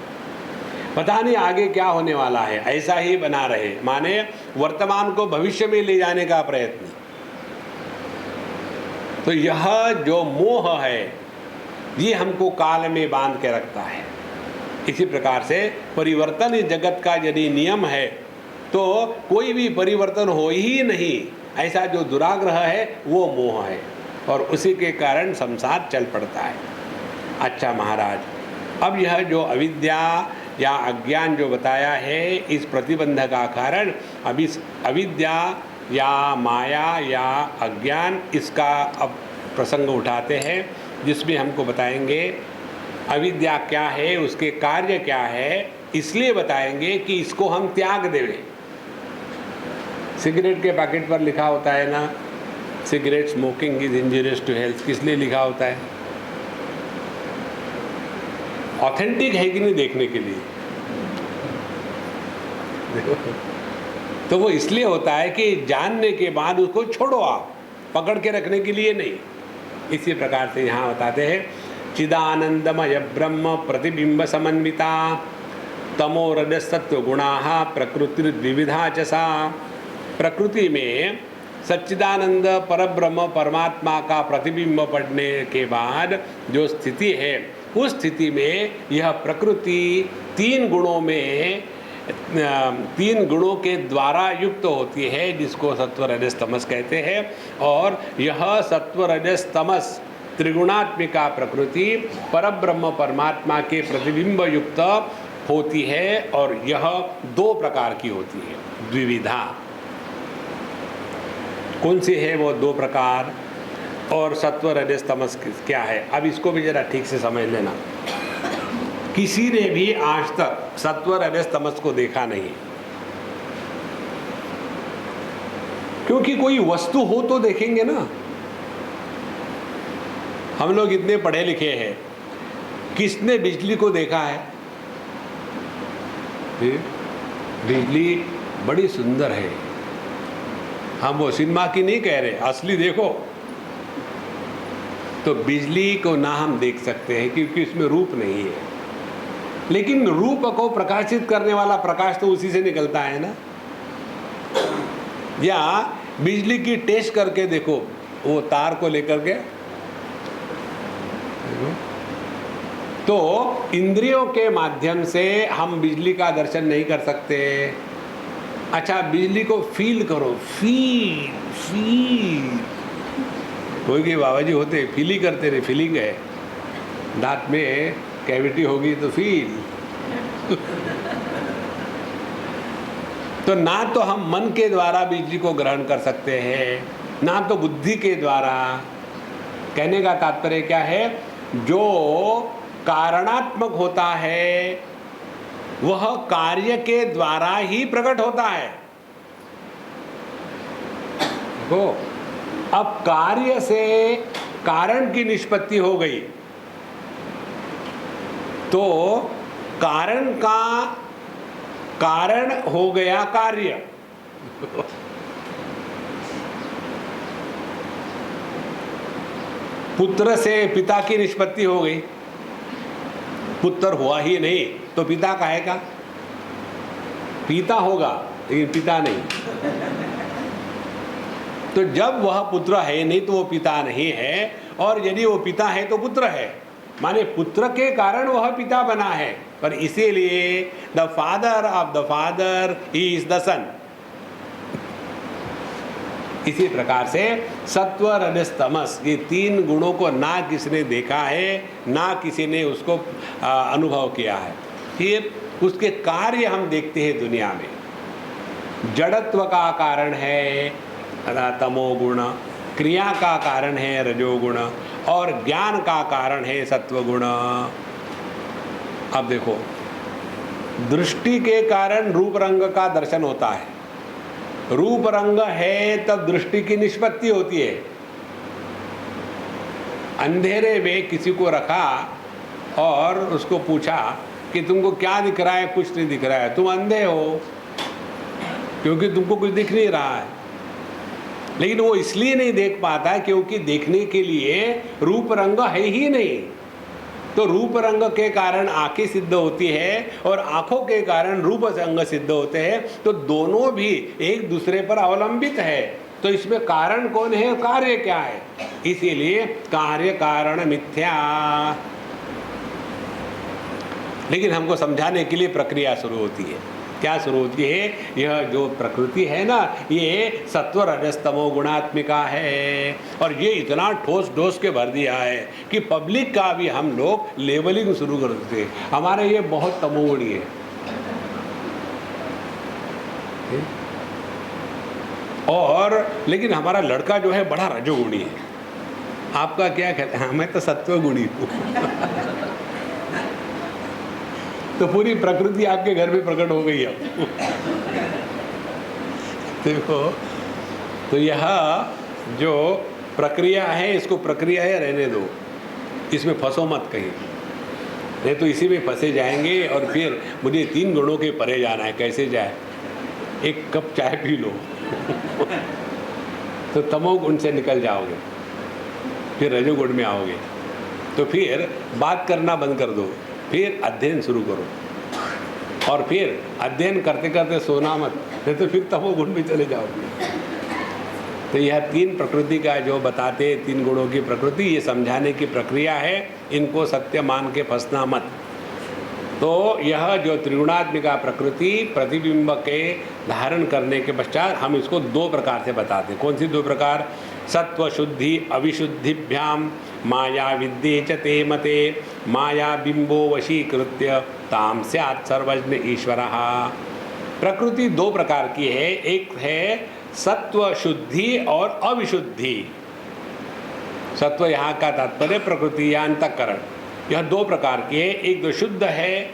S1: पता नहीं आगे क्या होने वाला है, ऐसा ही बना रहे, माने वर्तमान को भविष्य में ले जाने का प्रयत्न। तो यह जो मोह है ये हमको काल में बांध के रखता है। इसी प्रकार से परिवर्तन इस जगत का यदि नियम है तो कोई भी परिवर्तन हो ही नहीं, ऐसा जो दुराग्रह है वो मोह है, और उसी के कारण संसार चल पड़ता है। अच्छा महाराज, अब यह जो अविद्या या अज्ञान जो बताया है, इस प्रतिबंध का कारण अभी अविद्या या माया या अज्ञान, इसका अब प्रसंग उठाते हैं, जिसमें हमको बताएंगे अविद्या क्या है, उसके कार्य क्या है, इसलिए बताएंगे कि इसको हम त्याग देवें। सिगरेट के पैकेट पर लिखा होता है ना, cigarette smoking is injurious to health, किस लिए लिखा होता है? ऑथेंटिक है कि नहीं देखने के लिए। तो वो इसलिए होता है कि जानने के बाद उसको छोड़ो, आप पकड़ के रखने के लिए नहीं। इसी प्रकार से यहाँ बताते हैं चिदानंदमय ब्रह्म प्रतिबिंब समन्विता तमो रजसत्व गुणा प्रकृति द्विविधा च सा। प्रकृति में सच्चिदानंद परब्रह्म परमात्मा का प्रतिबिंब पड़ने के बाद जो स्थिति है, उस स्थिति में यह प्रकृति तीन गुणों के द्वारा युक्त होती है, जिसको सत्व रजस तमस कहते हैं। और यह सत्व रजस तमस त्रिगुणात्मिका प्रकृति परब्रह्म परमात्मा के प्रतिबिंब युक्त होती है, और यह दो प्रकार की होती है, द्विविधा। कौन सी है वो दो प्रकार, और सत्व रजस तमस क्या है? अब इसको भी जरा ठीक से समझ लेना। किसी ने भी आज तक सत्व रजस तमस को देखा नहीं, क्योंकि कोई वस्तु हो तो देखेंगे ना। हम लोग इतने पढ़े लिखे हैं, किसने बिजली को देखा है? बिजली बड़ी सुंदर है, हम वो सिनेमा की नहीं कह रहे, असली देखो। तो बिजली को ना हम देख सकते हैं क्योंकि उसमें रूप नहीं है, लेकिन रूप को प्रकाशित करने वाला प्रकाश तो उसी से निकलता है ना। या बिजली की टेस्ट करके देखो, वो तार को लेकर के, तो इंद्रियों के माध्यम से हम बिजली का दर्शन नहीं कर सकते। अच्छा, बिजली को फील करो, फील। कोई के बाबा जी होते फील ही करते रहे, फीलिंग है, दांत में कैविटी होगी तो फील। तो ना तो हम मन के द्वारा बिजली को ग्रहण कर सकते हैं, ना तो बुद्धि के द्वारा। कहने का तात्पर्य क्या है? जो कारणात्मक होता है वह कार्य के द्वारा ही प्रकट होता है। देखो, अब कार्य से कारण की निष्पत्ति हो गई, तो कारण का कारण हो गया कार्य। पुत्र से पिता की निष्पत्ति हो गई, पुत्र हुआ ही नहीं तो पिता कहेगा, पिता होगा लेकिन पिता नहीं। तो जब वह पुत्र है नहीं तो वो पिता नहीं है, और यदि वो पिता है तो पुत्र है, माने पुत्र के कारण वह पिता बना है। पर इसीलिए the father of the father he is the son. इसी प्रकार से सत्व रजस तमस ये तीन गुणों को ना किसने देखा है, ना किसी ने उसको अनुभव किया है। फिर उसके कार्य हम देखते हैं दुनिया में। जड़त्व का कारण है तमोगुण, क्रिया का कारण है रजोगुण, और ज्ञान का कारण है सत्वगुण। अब देखो, दृष्टि के कारण रूप रंग का दर्शन होता है। रूप रंग है तब दृष्टि की निष्पत्ति होती है। अंधेरे में किसी को रखा और उसको पूछा कि तुमको क्या दिख रहा है, कुछ नहीं दिख रहा है, तुम अंधे हो क्योंकि तुमको कुछ दिख नहीं रहा है। लेकिन वो इसलिए नहीं देख पाता क्योंकि देखने के लिए रूप रंग है ही नहीं। तो रूप रंग के कारण आंखें सिद्ध होती है और आंखों के कारण रूप रंग सिद्ध होते हैं। तो दोनों भी एक दूसरे पर अवलंबित है। तो इसमें कारण कौन है, कार्य क्या है? इसीलिए कार्य कारण मिथ्या। लेकिन हमको समझाने के लिए प्रक्रिया शुरू होती है। क्या शुरू होती है? यह जो प्रकृति है ना, ये सत्व रजस तमो गुणात्मिका है। और ये इतना ठोस ढोस के भर दिया है कि पब्लिक का भी हम लोग लेवलिंग शुरू कर देते हैं। हमारे ये बहुत तमोगुणी है। और लेकिन हमारा लड़का जो है बड़ा रजोगुणी है। आपका क्या कहते हैं? मैं तो सत्वगुणी हूँ। तो पूरी प्रकृति आपके घर में प्रकट हो गई अब। देखो, तो यह जो प्रक्रिया है, इसको प्रक्रिया है रहने दो, इसमें फंसो मत कहीं, नहीं तो इसी में फंसे जाएंगे। और फिर मुझे 3 गुणों के परे जाना है। कैसे जाए? 1 कप चाय पी लो तो तमोगुण से निकल जाओगे, फिर रजोगुण में आओगे। तो फिर बात करना बंद कर दो, फिर अध्ययन शुरू करो। और फिर अध्ययन करते करते सोना मत, नहीं तो फिर तमोगुण में चले जाओगे। तो यह 3 प्रकृति का जो बताते, 3 गुणों की प्रकृति, ये समझाने की प्रक्रिया है। इनको सत्य मान के फंसना मत। तो यह जो त्रिगुणात्मिका प्रकृति प्रतिबिंब के धारण करने के पश्चात हम इसको 2 प्रकार से बताते हैं। कौन सी 2 प्रकार? सत्व शुद्धि अविशुद्धिभ्याम माया विद्ये च ते मते माया बिंबो वशीकृत्य ताम स्यात् सर्वज्ञ ईश्वरः। प्रकृति 2 प्रकार की है। एक है सत्व शुद्धि और अविशुद्धि। सत्व यहाँ का तात्पर्य प्रकृति या अंतःकरण। यह 2 प्रकार की है। एक तो शुद्ध है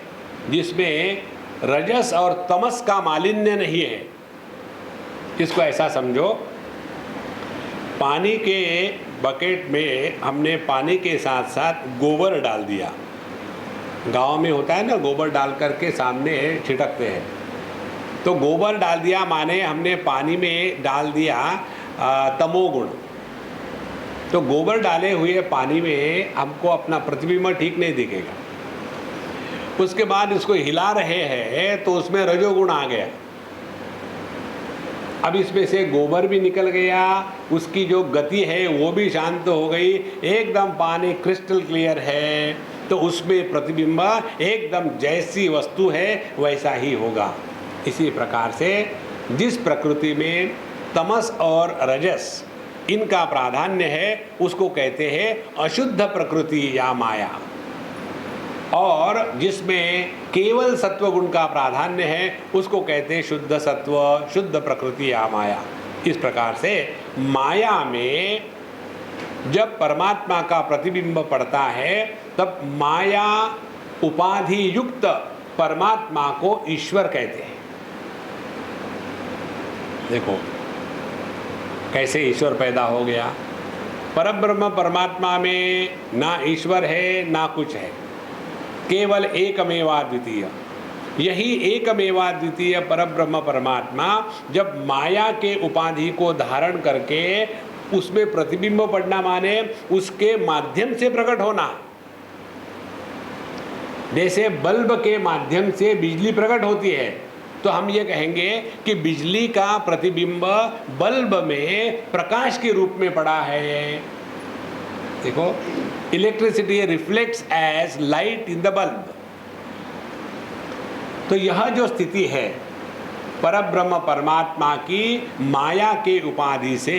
S1: जिसमें रजस और तमस का मालिन्य नहीं है। इसको ऐसा समझो, पानी के बकेट में हमने पानी के साथ साथ गोबर डाल दिया। गांव में होता है ना, गोबर डाल करके सामने छिड़कते हैं। तो गोबर डाल दिया माने हमने पानी में डाल दिया तमोगुण। तो गोबर डाले हुए पानी में हमको अपना प्रतिबिंब ठीक नहीं दिखेगा। उसके बाद इसको हिला रहे हैं तो उसमें रजोगुण आ गया। अब इसमें से गोबर भी निकल गया, उसकी जो गति है वो भी शांत हो गई, एकदम पानी क्रिस्टल क्लियर है। तो उसमें प्रतिबिंब एकदम जैसी वस्तु है वैसा ही होगा। इसी प्रकार से जिस प्रकृति में तमस और रजस इनका प्राधान्य है उसको कहते हैं अशुद्ध प्रकृति या माया। और जिसमें केवल सत्वगुण का प्राधान्य है उसको कहते हैं शुद्ध सत्व, शुद्ध प्रकृति या माया। इस प्रकार से माया में जब परमात्मा का प्रतिबिंब पड़ता है तब माया उपाधि युक्त परमात्मा को ईश्वर कहते हैं। देखो कैसे ईश्वर पैदा हो गया। परब्रह्म परमात्मा में ना ईश्वर है ना कुछ है, केवल एकमेवाद्वितीय। यही एकमेवाद्वितीय परब्रह्म परमात्मा जब माया के उपाधि को धारण करके उसमें प्रतिबिंब पड़ना माने उसके माध्यम से प्रकट होना। जैसे बल्ब के माध्यम से बिजली प्रकट होती है तो हम ये कहेंगे कि बिजली का प्रतिबिंब बल्ब में प्रकाश के रूप में पड़ा है। देखो, electricity reflects as light in the bulb. तो यह जो स्थिति है परब्रह्म परमात्मा की माया के उपाधि से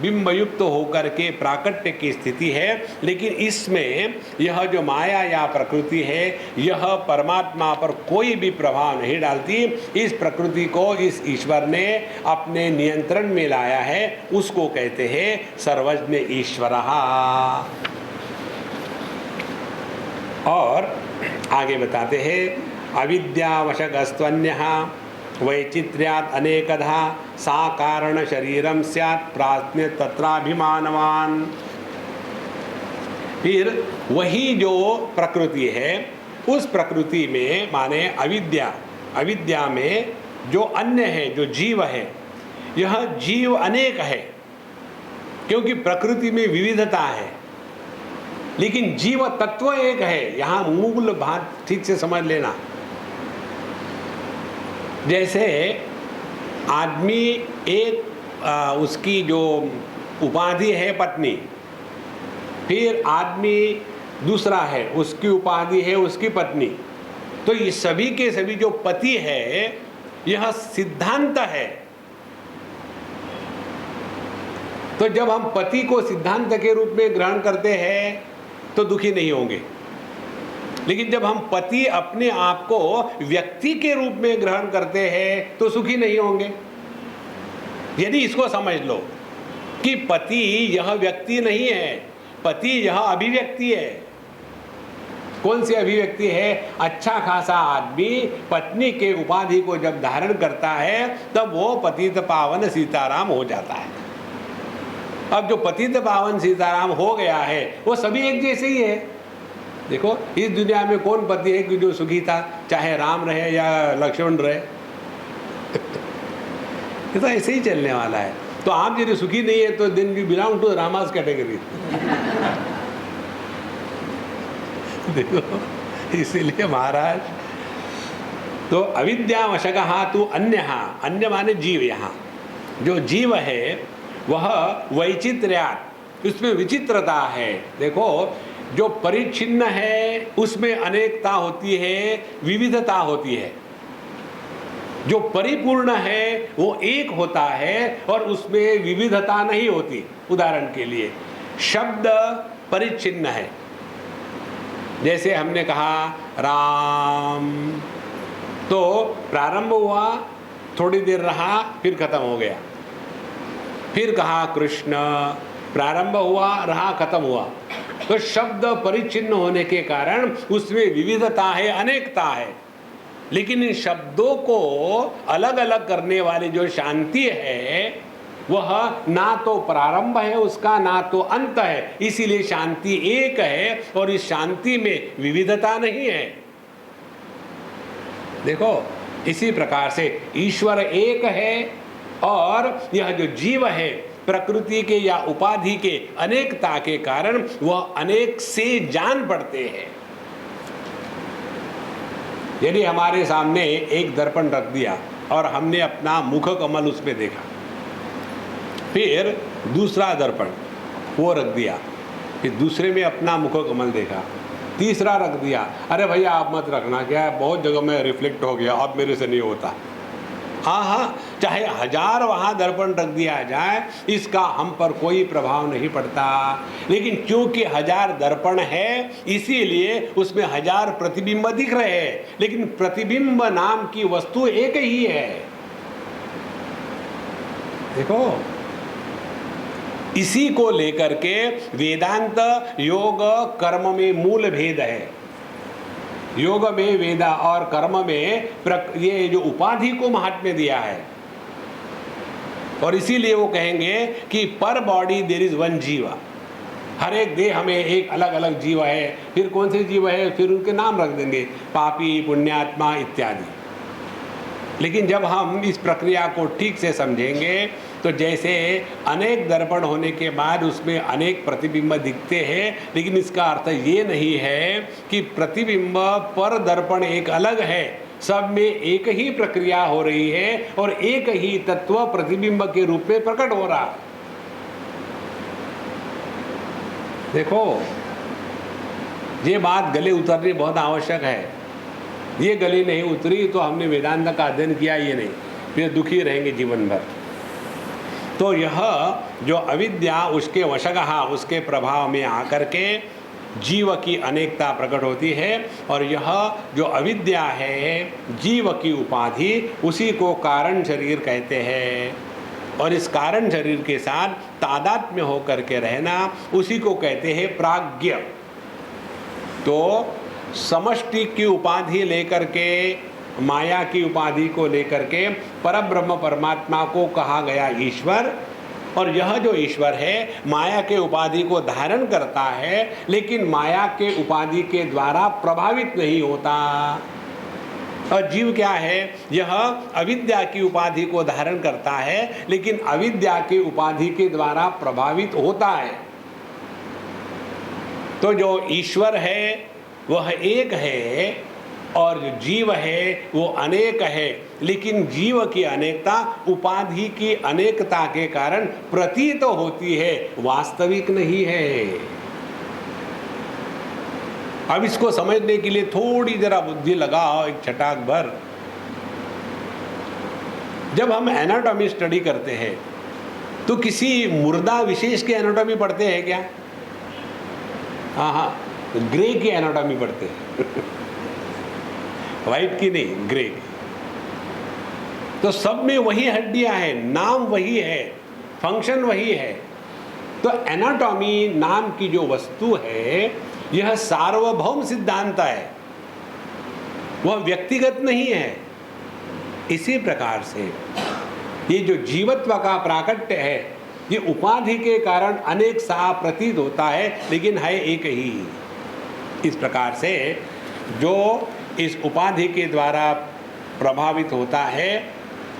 S1: बिंबयुक्त होकर के प्राकट्य की स्थिति है। लेकिन इसमें यह जो माया या प्रकृति है यह परमात्मा पर कोई भी प्रभाव नहीं डालती। इस प्रकृति को इस ईश्वर ने अपने नियंत्रण में लाया है, उसको कहते हैं सर्वज्ञ ईश्वरः। और आगे बताते हैं अविद्यावशगस्त्वन्यः वैचित्र्यात् अनेकधा सा कारण शरीरम स्यात् प्राज्ञ तत्राभिमानवान। फिर वही जो प्रकृति है उस प्रकृति में माने अविद्या में जो अन्य है, जो जीव है, यह जीव अनेक है क्योंकि प्रकृति में विविधता है, लेकिन जीव तत्व एक है। यहाँ मूल बात ठीक से समझ लेना। जैसे आदमी एक उसकी जो उपाधि है पत्नी, फिर आदमी दूसरा है उसकी उपाधि है उसकी पत्नी, तो ये सभी के सभी जो पति है यह सिद्धांत है। तो जब हम पति को सिद्धांत के रूप में ग्रहण करते हैं तो दुखी नहीं होंगे, लेकिन जब हम पति अपने आप को व्यक्ति के रूप में ग्रहण करते हैं तो सुखी नहीं होंगे। यदि इसको समझ लो कि पति यह व्यक्ति नहीं है, पति यह अभिव्यक्ति है। कौन सी अभिव्यक्ति है? अच्छा खासा आदमी पत्नी के उपाधि को जब धारण करता है तब वो पतित पावन सीताराम हो जाता है। अब जो पतित पावन सीताराम हो गया है वो सभी एक जैसे ही है। देखो इस दुनिया में कौन पति है कि जो सुखी था, चाहे राम रहे या लक्ष्मण रहे। ये तो ऐसे ही चलने वाला है। तो आप यदि सुखी नहीं है तो then you belong to Rama's category. देखो इसीलिए महाराज तो अविद्यावशकः तु अन्यः, अन्य माने जीव। यहाँ जो जीव है वह वैचित्र्यात्, उसमें विचित्रता है। देखो जो परिच्छिन्न है उसमें अनेकता होती है, विविधता होती है। जो परिपूर्ण है वो एक होता है और उसमें विविधता नहीं होती। उदाहरण के लिए शब्द परिच्छिन्न है, जैसे हमने कहा राम, तो प्रारंभ हुआ, थोड़ी देर रहा, फिर खत्म हो गया। फिर कहा कृष्ण, प्रारंभ हुआ, रहा, खत्म हुआ। तो शब्द परिच्छिन्न होने के कारण उसमें विविधता है, अनेकता है। लेकिन इन शब्दों को अलग अलग करने वाली जो शांति है वह ना तो प्रारंभ है उसका, ना तो अंत है। इसीलिए शांति एक है और इस शांति में विविधता नहीं है। देखो इसी प्रकार से ईश्वर एक है और यह जो जीव है प्रकृति के या उपाधि के अनेकता के कारण वह अनेक से जान पड़ते हैं। यदि हमारे सामने एक दर्पण रख दिया और हमने अपना मुख कमल उसमें देखा, फिर दूसरा दर्पण वो रख दिया, फिर दूसरे में अपना मुख कमल देखा, तीसरा रख दिया, अरे भैया आप मत रखना, क्या है बहुत जगह में रिफ्लेक्ट हो गया, अब मेरे से नहीं होता। हाँ, चाहे 1000 वहाँ दर्पण रख दिया जाए इसका हम पर कोई प्रभाव नहीं पड़ता। लेकिन क्योंकि 1000 दर्पण है इसीलिए उसमें 1000 प्रतिबिंब दिख रहे हैं, लेकिन प्रतिबिंब नाम की वस्तु एक ही है। देखो इसी को लेकर के वेदांत योग कर्म में मूल भेद है। योग में वेदा और कर्म में ये जो उपाधि को महात्म्य दिया है, और इसीलिए वो कहेंगे कि पर बॉडी देयर इज वन जीवा। हर एक देह हमें एक अलग अलग जीव है। फिर कौन से जीव है, फिर उनके नाम रख देंगे, पापी, पुण्यात्मा इत्यादि। लेकिन जब हम इस प्रक्रिया को ठीक से समझेंगे तो जैसे अनेक दर्पण होने के बाद उसमें अनेक प्रतिबिंब दिखते हैं, लेकिन इसका अर्थ ये नहीं है कि प्रतिबिंब पर दर्पण एक अलग है। सब में एक ही प्रक्रिया हो रही है और एक ही तत्व प्रतिबिंब के रूप में प्रकट हो रहा। देखो ये बात गले उतरनी बहुत आवश्यक है। ये गले नहीं उतरी तो हमने वेदांत का अध्ययन किया ये नहीं। फिर दुखी रहेंगे जीवन भर। तो यह जो अविद्या उसके वशगः, उसके प्रभाव में आकर के जीव की अनेकता प्रकट होती है, और यह जो अविद्या है जीव की उपाधि, उसी को कारण शरीर कहते हैं। और इस कारण शरीर के साथ तादात्म्य होकर के रहना, उसी को कहते हैं प्राज्ञ। तो समष्टि की उपाधि लेकर के, माया की उपाधि को लेकर के परब्रह्म परमात्मा को कहा गया ईश्वर। और यह जो ईश्वर है माया के उपाधि को धारण करता है, लेकिन माया के उपाधि के द्वारा प्रभावित नहीं होता। और जीव क्या है, यह अविद्या की उपाधि को धारण करता है, लेकिन अविद्या की उपाधि के द्वारा प्रभावित होता है। तो जो ईश्वर है वह एक है, और जो जीव है वो अनेक है, लेकिन जीव की अनेकता उपाधि की अनेकता के कारण प्रतीत होती है, वास्तविक नहीं है। अब इसको समझने के लिए थोड़ी जरा बुद्धि लगाओ, एक छटाक भर। जब हम एनाटॉमी स्टडी करते हैं तो किसी मुर्दा विशेष की एनाटॉमी पढ़ते हैं क्या? हाँ, ग्रे की एनाटॉमी पढ़ते हैं वाइट की नहीं, ग्रे की। तो सब में वही हड्डियां हैं, नाम वही है, फंक्शन वही है। तो एनाटॉमी नाम की जो वस्तु है यह सार्वभौम सिद्धांत है, वह व्यक्तिगत नहीं है। इसी प्रकार से ये जो जीवत्व का प्राकट्य है, ये उपाधि के कारण अनेक सा प्रतीत होता है, लेकिन है एक ही। इस प्रकार से जो इस उपाधि के द्वारा प्रभावित होता है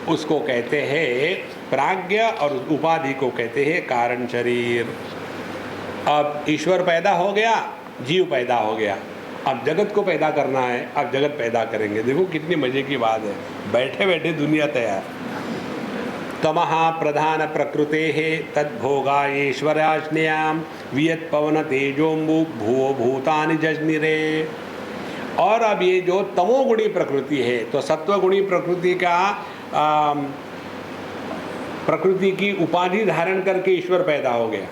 S1: उसको कहते हैं प्राज्ञ, और उस उपाधि को कहते हैं कारण शरीर। अब ईश्वर पैदा हो गया, जीव पैदा हो गया, अब जगत को पैदा करना है, अब जगत पैदा करेंगे। देखो कितनी मजे की बात है, बैठे बैठे दुनिया तैयार। तमः प्रधान प्रकृते तद्भोगा ईश्वराज्ञयां वियत पवन तेजोम्बु भूवो भूतानि जज्निरे। और अब ये जो तमोगुणी प्रकृति है, तो सत्वगुणी प्रकृति का प्रकृति की उपाधि धारण करके ईश्वर पैदा हो गया,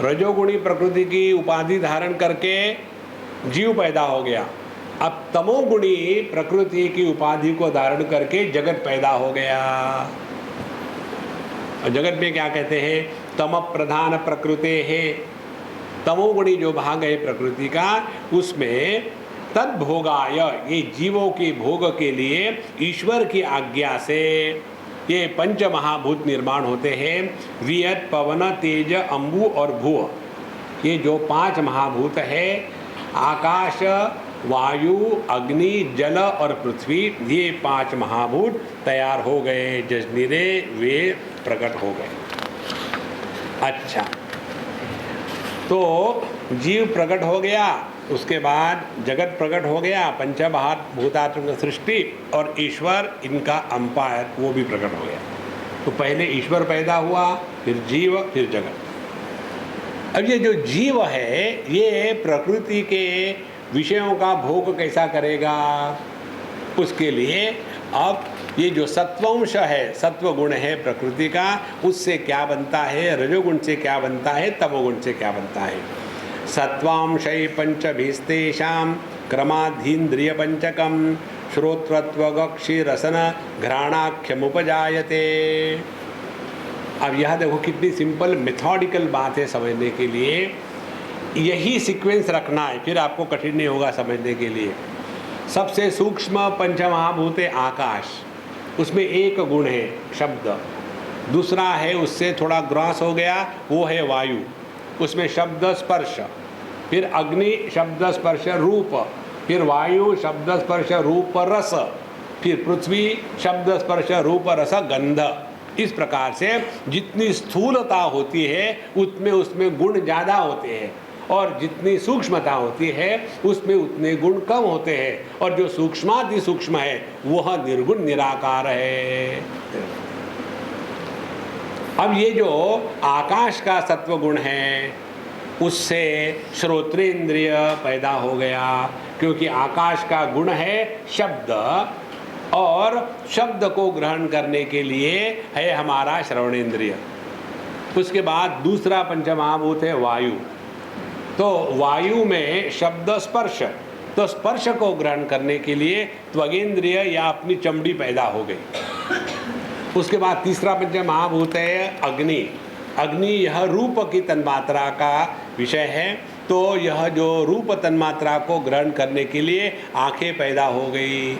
S1: रजोगुणी प्रकृति की उपाधि धारण करके जीव पैदा हो गया, अब तमोगुणी प्रकृति की उपाधि को धारण करके जगत पैदा हो गया। और जगत में क्या कहते हैं, तम प्रधान प्रकृते है, तमोगुणी जो भाग है प्रकृति का, उसमें तद्भोगाय, ये जीवों के भोग के लिए ईश्वर की आज्ञा से ये पंच महाभूत निर्माण होते हैं। वियत पवन तेज अंबु और भुव, ये जो पांच महाभूत है, आकाश वायु अग्नि जल और पृथ्वी, ये पांच महाभूत तैयार हो गए, जज्निरे, वे प्रकट हो गए। अच्छा, तो जीव प्रकट हो गया, उसके बाद जगत प्रकट हो गया, पंचभूतात्मक सृष्टि, और ईश्वर इनका अंपायर वो भी प्रकट हो गया। तो पहले ईश्वर पैदा हुआ, फिर जीव, फिर जगत। अब ये जो जीव है ये प्रकृति के विषयों का भोग कैसा करेगा, उसके लिए अब ये जो सत्वंश है, सत्व गुण है प्रकृति का, उससे क्या बनता है, रजोगुण से क्या बनता है, तमोगुण से क्या बनता है। सत्वांशै पंचभिस्तेषां क्रमाधीन्द्रिय पंचकम श्रोत्रत्वगक्षि रसन घ्राणाख्यमुपजायते। अब यह देखो कितनी सिंपल मेथोडिकल बात है समझने के लिए, यही सीक्वेंस रखना है, फिर आपको कठिन नहीं होगा समझने के लिए। सबसे सूक्ष्म पंचमहाभूत है आकाश, उसमें एक गुण है शब्द, दूसरा है उससे थोड़ा ग्रास हो गया वो है वायु, उसमें शब्द स्पर्श, फिर अग्नि शब्द स्पर्श रूप, फिर वायु शब्द स्पर्श रूप रस, फिर पृथ्वी शब्द स्पर्श रूप रस गंध। इस प्रकार से जितनी स्थूलता होती है उतने उसमें गुण ज़्यादा होते हैं, और जितनी सूक्ष्मता होती है उसमें उतने गुण कम होते हैं, और जो सूक्ष्माति सूक्ष्म है वह निर्गुण निराकार है। अब ये जो आकाश का सत्व गुण है उससे श्रोत्रेंद्रिय पैदा हो गया, क्योंकि आकाश का गुण है शब्द, और शब्द को ग्रहण करने के लिए है हमारा श्रवणेंद्रिय। उसके बाद दूसरा पंचमहाभूत है वायु। तो वायु में शब्द स्पर्श, तो स्पर्श को ग्रहण करने के लिए त्वगेंद्रिय या अपनी चमड़ी पैदा हो गई। उसके बाद तीसरा पंचमहाभूत है अग्नि। अग्नि यह रूप की तन्मात्रा का विषय है, तो यह जो रूप तन्मात्रा को ग्रहण करने के लिए आंखें पैदा हो गई।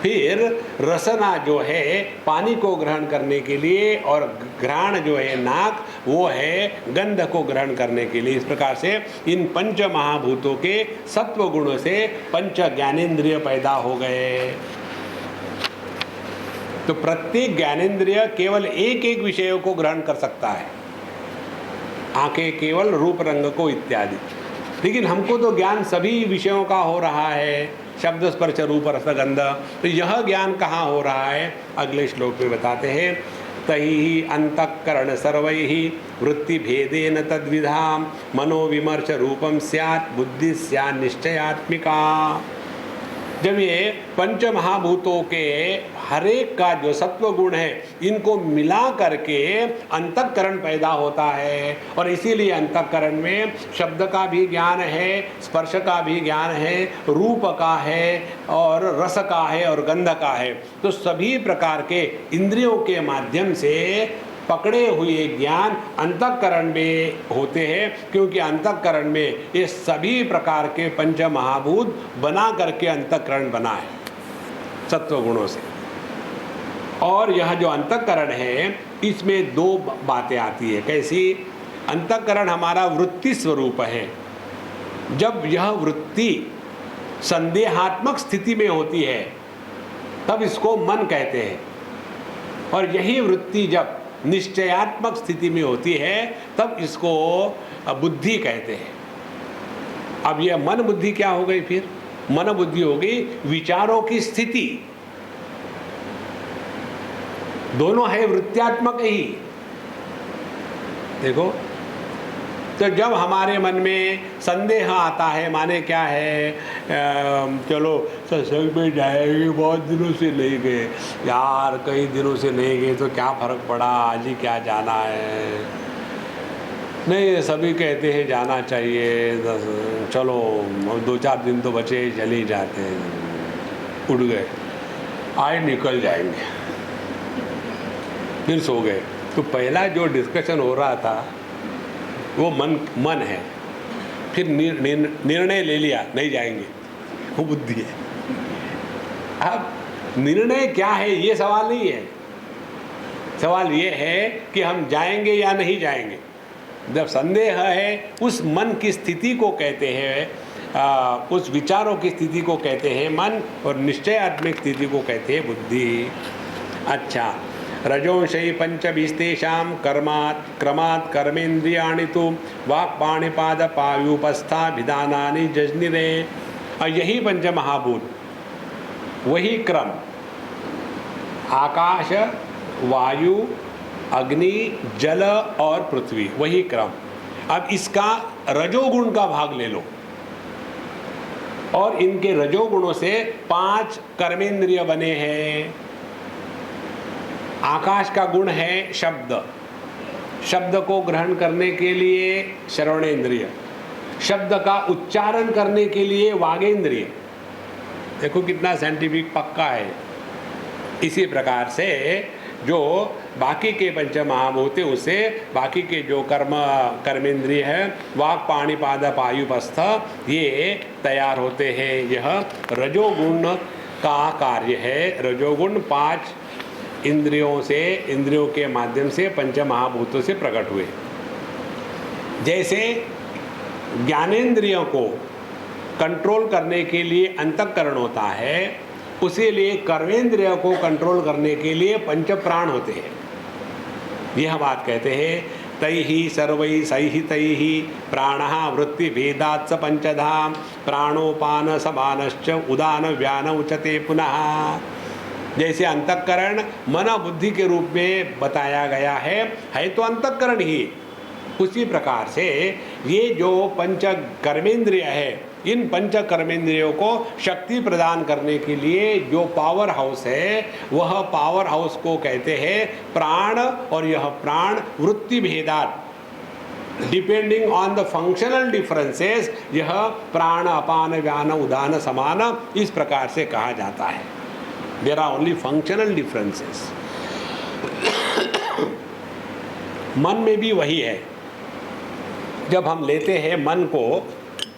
S1: फिर रसना जो है पानी को ग्रहण करने के लिए, और घ्राण जो है नाक, वो है गंध को ग्रहण करने के लिए। इस प्रकार से इन पंच महाभूतों के सत्व गुणों से पंच ज्ञानेंद्रिय पैदा हो गए। तो प्रत्येक ज्ञानेंद्रिय केवल एक एक विषयों को ग्रहण कर सकता है, आंखें केवल रूप रंग को इत्यादि। लेकिन हमको तो ज्ञान सभी विषयों का हो रहा है, शब्द स्पर्श रूप रस गंध। तो यह ज्ञान कहाँ हो रहा है, अगले श्लोक में बताते हैं। तहि अंतःकरण सर्वैहि वृत्ति भेदेन तद्विधाम मनोविमर्श रूपम स्यात् बुद्धि स्यात् निश्चयात्मिका। जब ये पंच महाभूतों के हरेक का जो सत्व गुण है, इनको मिला करके अंतःकरण पैदा होता है, और इसीलिए अंतःकरण में शब्द का भी ज्ञान है, स्पर्श का भी ज्ञान है, रूप का है, और रस का है, और गंध का है। तो सभी प्रकार के इंद्रियों के माध्यम से पकड़े हुए ज्ञान अंतःकरण में होते हैं, क्योंकि अंतःकरण में ये सभी प्रकार के पंच महाभूत बना करके अंतःकरण बना है सत्व गुणों से। और यह जो अंतःकरण है, इसमें दो बातें आती है। कैसी? अंतःकरण हमारा वृत्ति स्वरूप है। जब यह वृत्ति संदेहात्मक स्थिति में होती है, तब इसको मन कहते हैं, और यही वृत्ति जब निश्चयात्मक स्थिति में होती है, तब इसको बुद्धि कहते हैं। अब यह मन बुद्धि क्या हो गई? फिर मन बुद्धि हो गई विचारों की स्थिति। दोनों है वृत्त्यात्मक ही। देखो, तो जब हमारे मन में संदेह आता है, माने क्या है, चलो सत्संग में जाएंगे, बहुत दिनों से नहीं गए यार, कई दिनों से नहीं गए तो क्या फ़र्क पड़ा, आज ही क्या जाना है। नहीं, सभी कहते हैं जाना चाहिए, चलो 2-4 दिन तो बचे, चले ही जाते हैं। उड़ गए, आए निकल जाएंगे, फिर सो गए। तो पहला जो डिस्कशन हो रहा था वो मन है। फिर निर्णय ले लिया, नहीं जाएंगे, वो बुद्धि है। अब निर्णय क्या है ये सवाल नहीं है, सवाल ये है कि हम जाएंगे या नहीं जाएंगे। जब संदेह है, उस मन की स्थिति को कहते हैं, उस विचारों की स्थिति को कहते हैं मन, और निश्चयात्मक स्थिति को कहते हैं बुद्धि। अच्छा, रजोंशै पंचभिस्तेषां क्रमात् कर्मेन्द्रियाणि तु वाक्पाणिपादपायूपस्थाभिधानानि जज्ञिरे। और यही पंच महाभूत, वही क्रम, आकाश, वायु, अग्नि, जल और पृथ्वी, वही क्रम। अब इसका रजोगुण का भाग ले लो, और इनके रजोगुणों से 5 कर्मेंद्रिय बने हैं। आकाश का गुण है शब्द, शब्द को ग्रहण करने के लिए श्रवणेंद्रिय, शब्द का उच्चारण करने के लिए वागेंद्रिय। देखो कितना साइंटिफिक पक्का है। इसी प्रकार से जो बाकी के पंच महाभूत, उसे बाकी के जो कर्मेंद्रिय है, वाक पाणिपाद पायुपस्थ, ये तैयार होते हैं। यह रजोगुण का कार्य है। रजोगुण 5 इंद्रियों से, इंद्रियों के माध्यम से पंच महाभूतों से प्रकट हुए। जैसे ज्ञानेंद्रियों को कंट्रोल करने के लिए अंतःकरण होता है, उसी लिए कर्मेंद्रियों को कंट्रोल करने के लिए पंच प्राण होते हैं। यह बात कहते हैं, तैहि सर्वै सैहि तैहि प्राणः वृत्ति भेदात् स पंचधा प्राणोपान समानश्च उदान व्यान उचते पुनः। जैसे अंतःकरण मन बुद्धि के रूप में बताया गया है तो अंतःकरण ही, उसी प्रकार से ये जो पंच कर्मेंद्रिय है, इन पंच कर्मेंद्रियों को शक्ति प्रदान करने के लिए जो पावर हाउस है, वह पावर हाउस को कहते हैं प्राण। और यह प्राण वृत्ति भेदात, depending on the functional differences, यह प्राण अपान व्यान उदान समान इस प्रकार से कहा जाता है। There are only functional differences. मन में भी वही है। जब हम लेते हैं मन को,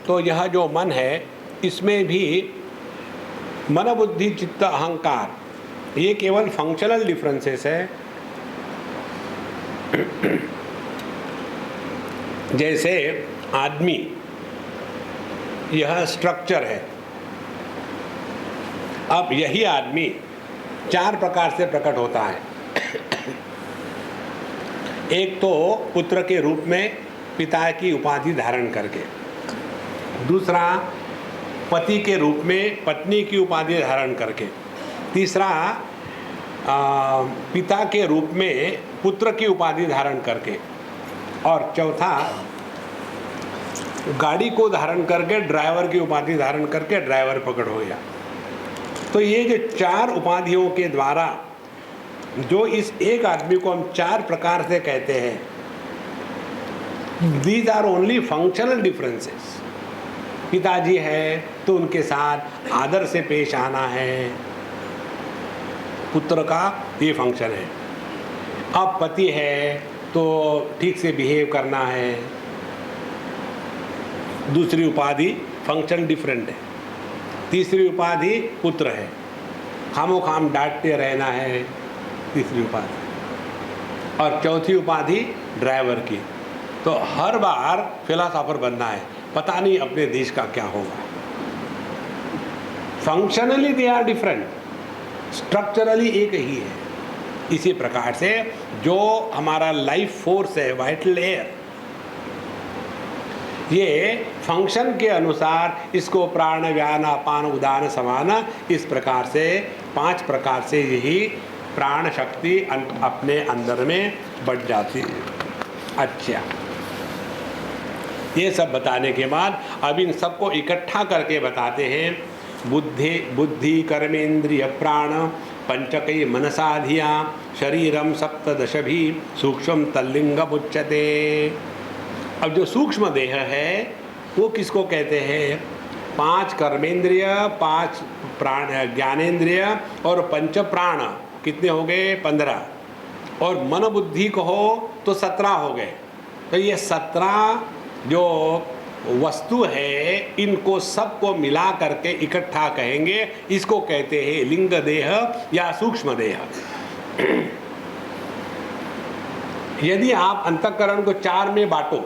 S1: तो यह जो मन है, इसमें भी मन बुद्धि चित्त अहंकार, ये केवल फंक्शनल डिफरेंसेस है। जैसे आदमी, यह स्ट्रक्चर है। अब यही आदमी 4 प्रकार से प्रकट होता है। एक तो पुत्र के रूप में पिता की उपाधि धारण करके, दूसरा पति के रूप में पत्नी की उपाधि धारण करके, तीसरा पिता के रूप में पुत्र की उपाधि धारण करके, और चौथा गाड़ी को धारण करके ड्राइवर की उपाधि धारण करके ड्राइवर प्रकट हो गया। तो ये जो 4 उपाधियों के द्वारा जो इस एक आदमी को हम 4 प्रकार से कहते हैं, these are only functional differences. पिताजी है तो उनके साथ आदर से पेश आना है, पुत्र का ये फंक्शन है। अब पति है तो ठीक से बिहेव करना है, दूसरी उपाधि फंक्शन डिफरेंट है। तीसरी उपाधि पुत्र है, खामोखाम डांटते रहना है, तीसरी उपाधि। और चौथी उपाधि ड्राइवर की। तो हर बार फिलोसोफर बनना है, पता नहीं अपने देश का क्या होगा। Functionally they are different, structurally एक ही है। इसी प्रकार से जो हमारा लाइफ फोर्स है, वाइटल एयर, ये फंक्शन के अनुसार इसको प्राण व्यान अपान उदान समान, इस प्रकार से 5 प्रकार से यही प्राण शक्ति अपने अंदर में बढ़ जाती है। अच्छा, ये सब बताने के बाद अब इन सबको इकट्ठा करके बताते हैं। बुद्धि कर्मेंद्रिय प्राण पंचकई मनसा धिया शरीरम सप्तदशभी सूक्ष्म तल्लिंगम उच्यते। अब जो सूक्ष्म देह है वो किसको कहते हैं? 5 कर्मेंद्रिय, 5 प्राण ज्ञानेंद्रिय और 5 प्राण, कितने हो गए? 15। और मन बुद्धि कहो तो 17 हो गए। तो ये 17 जो वस्तु है, इनको सबको मिला करके इकट्ठा कहेंगे, इसको कहते हैं लिंग देह या सूक्ष्म देह। यदि आप अंतःकरण को 4 में बांटो,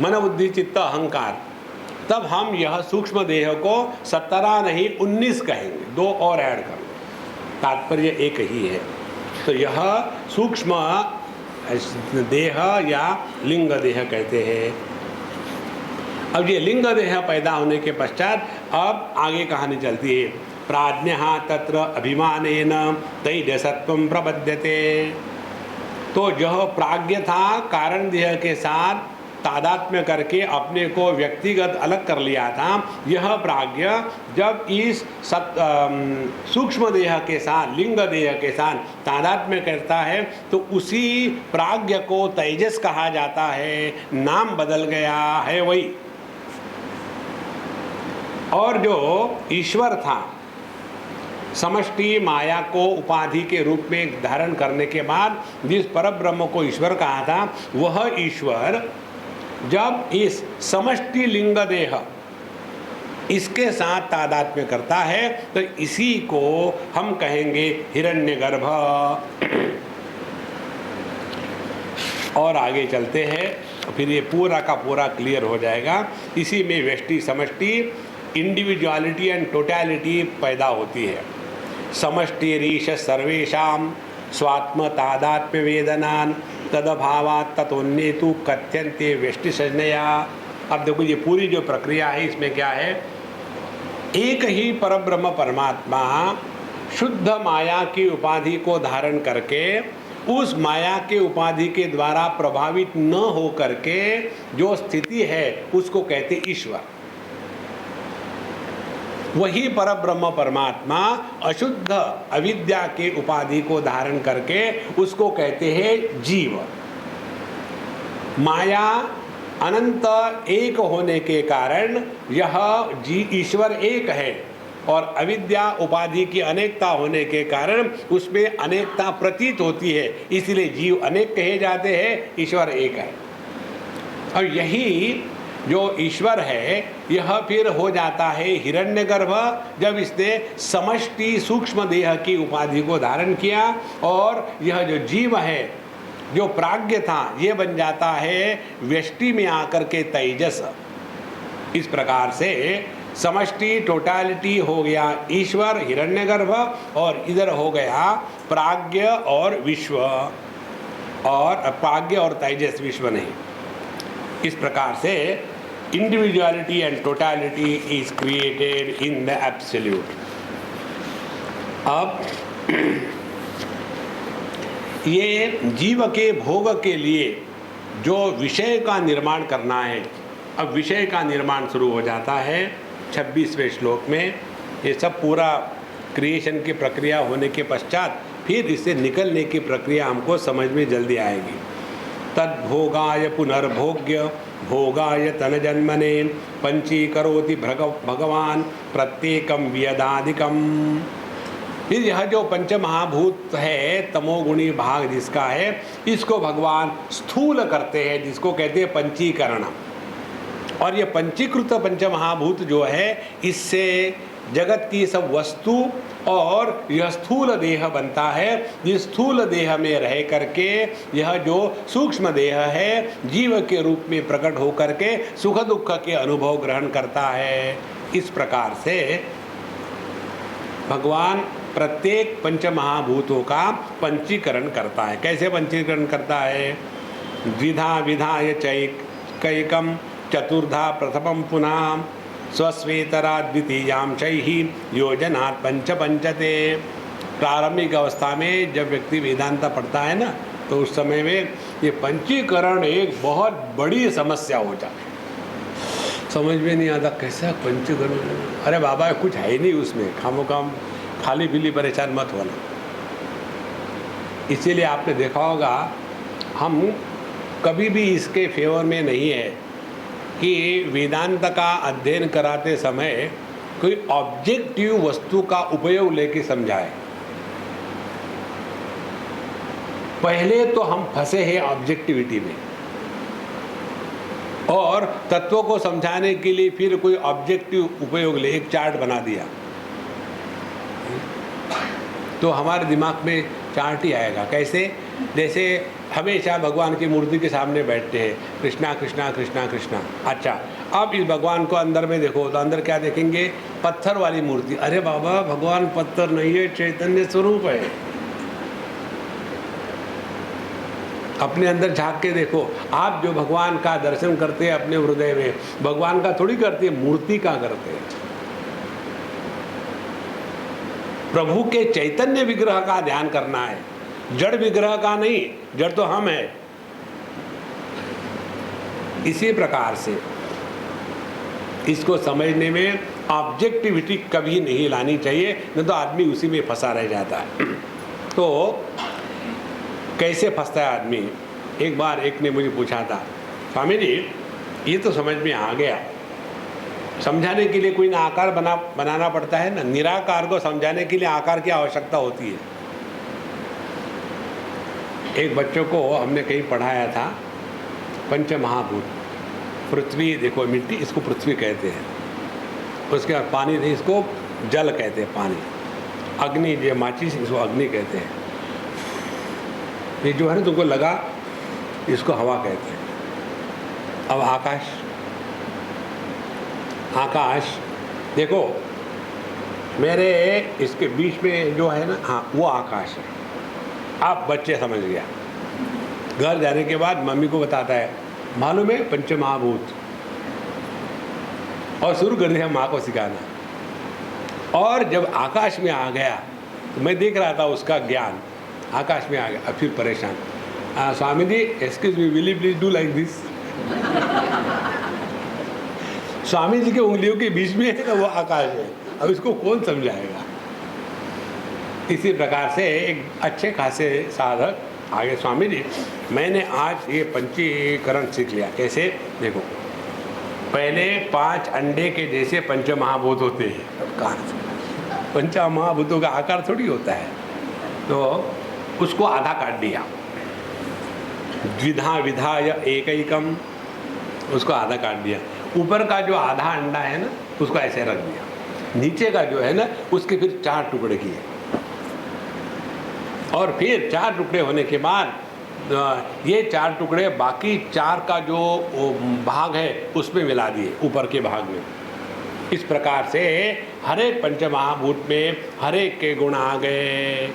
S1: मन बुद्धि चित्त अहंकार, तब हम यह सूक्ष्म देह को 17 नहीं 19 कहेंगे, 2 और ऐड कर लो, तात्पर्य एक ही है। तो यह सूक्ष्म देह या लिंग देह कहते हैं। अब ये लिंग देह पैदा होने के पश्चात अब आगे कहानी चलती है। प्राज्ञः तत्र अभिमानेन तैजसत्वं प्रपद्यते। तो जो प्राज्ञ था, कारण देह के साथ तादात्म्य करके अपने को व्यक्तिगत अलग कर लिया था, यह प्राज्ञ जब इस सूक्ष्म देह के साथ, लिंग देह के साथ तादात्म्य करता है, तो उसी प्राज्ञ को तेजस कहा जाता है। नाम बदल गया है वही। और जो ईश्वर था, समष्टि माया को उपाधि के रूप में धारण करने के बाद जिस परब्रह्म को ईश्वर कहा था, वह ईश्वर जब इस समष्टि लिंग देह इसके साथ तादात्म्य करता है, तो इसी को हम कहेंगे हिरण्यगर्भ। और आगे चलते हैं, फिर ये पूरा का पूरा क्लियर हो जाएगा। इसी में व्यष्टि समष्टि, इंडिविजुअलिटी एंड टोटलिटी पैदा होती है। समष्टिरीश सर्वेषां स्वात्म तादात्म्य वेदनान तदभावात् ततोन्नेतु कथ्यन्ते व्यष्टि संज्ञया। अब देखो ये पूरी जो प्रक्रिया है, इसमें क्या है? एक ही परब्रह्म परमात्मा शुद्ध माया की उपाधि को धारण करके उस माया के उपाधि के द्वारा प्रभावित न हो करके जो स्थिति है उसको कहते ईश्वर। वही परब्रह्म परमात्मा अशुद्ध अविद्या के उपाधि को धारण करके उसको कहते हैं जीव। माया अनंत एक होने के कारण यह ईश्वर एक है, और अविद्या उपाधि की अनेकता होने के कारण उसमें अनेकता प्रतीत होती है, इसलिए जीव अनेक कहे जाते हैं, ईश्वर एक है। और यही जो ईश्वर है यह फिर हो जाता है हिरण्यगर्भ, जब इसने समष्टि सूक्ष्म देह की उपाधि को धारण किया, और यह जो जीव है जो प्राज्ञ था ये बन जाता है व्यष्टि में आकर के तेजस। इस प्रकार से समष्टि टोटालिटी हो गया ईश्वर हिरण्यगर्भ, और इधर हो गया प्राज्ञ और विश्व, और प्राज्ञ और तेजस, विश्व नहीं। इस प्रकार से individuality and totality is created in the absolute. अब ये जीव के भोग के लिए जो विषय का निर्माण करना है, अब विषय का निर्माण शुरू हो जाता है 26वें श्लोक में। ये सब पूरा क्रिएशन की प्रक्रिया होने के पश्चात फिर इससे निकलने की प्रक्रिया हमको समझ में जल्दी आएगी। तद्भोगाय पुनर्भोग्य भोगाय तनजन्मने पंचीकरोति भगवान प्रत्येकम व्यदाधिकम। फिर यह जो पंचमहाभूत है तमोगुणी भाग जिसका है, इसको भगवान स्थूल करते हैं, जिसको कहते हैं पंचीकरण। और ये पंचीकृत पंचमहाभूत जो है इससे जगत की सब वस्तु और यह स्थूल देह बनता है। इस स्थूल देह में रह करके यह जो सूक्ष्म देह है जीव के रूप में प्रकट हो करके सुख दुख के अनुभव ग्रहण करता है। इस प्रकार से भगवान प्रत्येक पंचमहाभूतों का पंचीकरण करता है। कैसे पंचीकरण करता है? द्विधा विधाय चैकम चतुर्धा प्रथमं पुनः स्वश्वेतरा द्वितीयां चैहि योजनात् पंच पंचते। प्रारंभिक अवस्था में जब व्यक्ति वेदांत पढ़ता है ना, तो उस समय में ये पंचीकरण एक बहुत बड़ी समस्या हो जाती है। समझ में नहीं आता कैसा पंचीकरण। अरे बाबा कुछ है ही नहीं उसमें, खामोखाम खाली पीली परेशान मत होना। इसीलिए आपने देखा होगा हम कभी भी इसके फेवर में नहीं है कि वेदांत का अध्ययन कराते समय कोई ऑब्जेक्टिव वस्तु का उपयोग लेके समझाए। पहले तो हम फंसे हैं ऑब्जेक्टिविटी में, और तत्वों को समझाने के लिए फिर कोई ऑब्जेक्टिव उपयोग ले, एक चार्ट बना दिया तो हमारे दिमाग में चार्ट ही आएगा। कैसे? जैसे हमेशा भगवान की मूर्ति के सामने बैठते हैं, कृष्णा कृष्णा कृष्णा कृष्णा। अच्छा, अब इस भगवान को अंदर में देखो तो अंदर क्या देखेंगे? पत्थर वाली मूर्ति। अरे बाबा भगवान पत्थर नहीं है, चैतन्य स्वरूप है। अपने अंदर झांक के देखो। आप जो भगवान का दर्शन करते हैं अपने हृदय में, भगवान का थोड़ी करते हैं, मूर्ति का करते हैं। प्रभु के चैतन्य विग्रह का ध्यान करना है, जड़ विग्रह का नहीं। जड़ तो हम है। इसी प्रकार से इसको समझने में ऑब्जेक्टिविटी कभी नहीं लानी चाहिए, नहीं तो आदमी उसी में फंसा रह जाता है। तो कैसे फंसता है आदमी? एक बार एक ने मुझे पूछा था, स्वामी जी ये तो समझ में आ गया, समझाने के लिए कोई ना आकार बनाना पड़ता है ना। निराकार को समझाने के लिए आकार की आवश्यकता होती है। एक बच्चों को हमने कहीं पढ़ाया था पंचमहाभूत। पृथ्वी देखो, मिट्टी, इसको पृथ्वी कहते हैं। उसके बाद पानी, इसको जल कहते हैं, पानी। अग्नि, जो माचिस, इसको अग्नि कहते हैं। ये जो है ना तुमको लगा, इसको हवा कहते हैं। अब आकाश, आकाश देखो मेरे इसके बीच में जो है ना, हाँ वो आकाश है। आप बच्चे समझ गया। घर जाने के बाद मम्मी को बताता है, मालूम है पंचमहाभूत, और शुरू कर दिया माँ को सिखाना। और जब आकाश में आ गया तो मैं देख रहा था उसका ज्ञान। आकाश में आ गया। अब फिर परेशान, Swami ji excuse me, will you please do like this. Swami ji के उंगलियों के बीच में है ना वो आकाश है, अब इसको कौन समझाएगा। इसी प्रकार से एक अच्छे खासे साधक आगे, स्वामी जी मैंने आज ये पंचीकरण सीख लिया। कैसे? देखो, पहले 5 अंडे के जैसे पंचमहाभूत होते हैं। अब कहाँ पंचमहाभूतों का आकार थोड़ी होता है, तो उसको आधा काट दिया। द्विधा विधाय एकैकम, उसको आधा काट दिया। ऊपर का जो आधा अंडा है ना उसको ऐसे रख दिया, नीचे का जो है ना उसके फिर 4 टुकड़े किए, और फिर 4 टुकड़े होने के बाद ये 4 टुकड़े बाकी 4 का जो भाग है उसमें मिला दिए, ऊपर के भाग में। इस प्रकार से हर एक पंचमहाभूत में हर एक के गुण आ गए।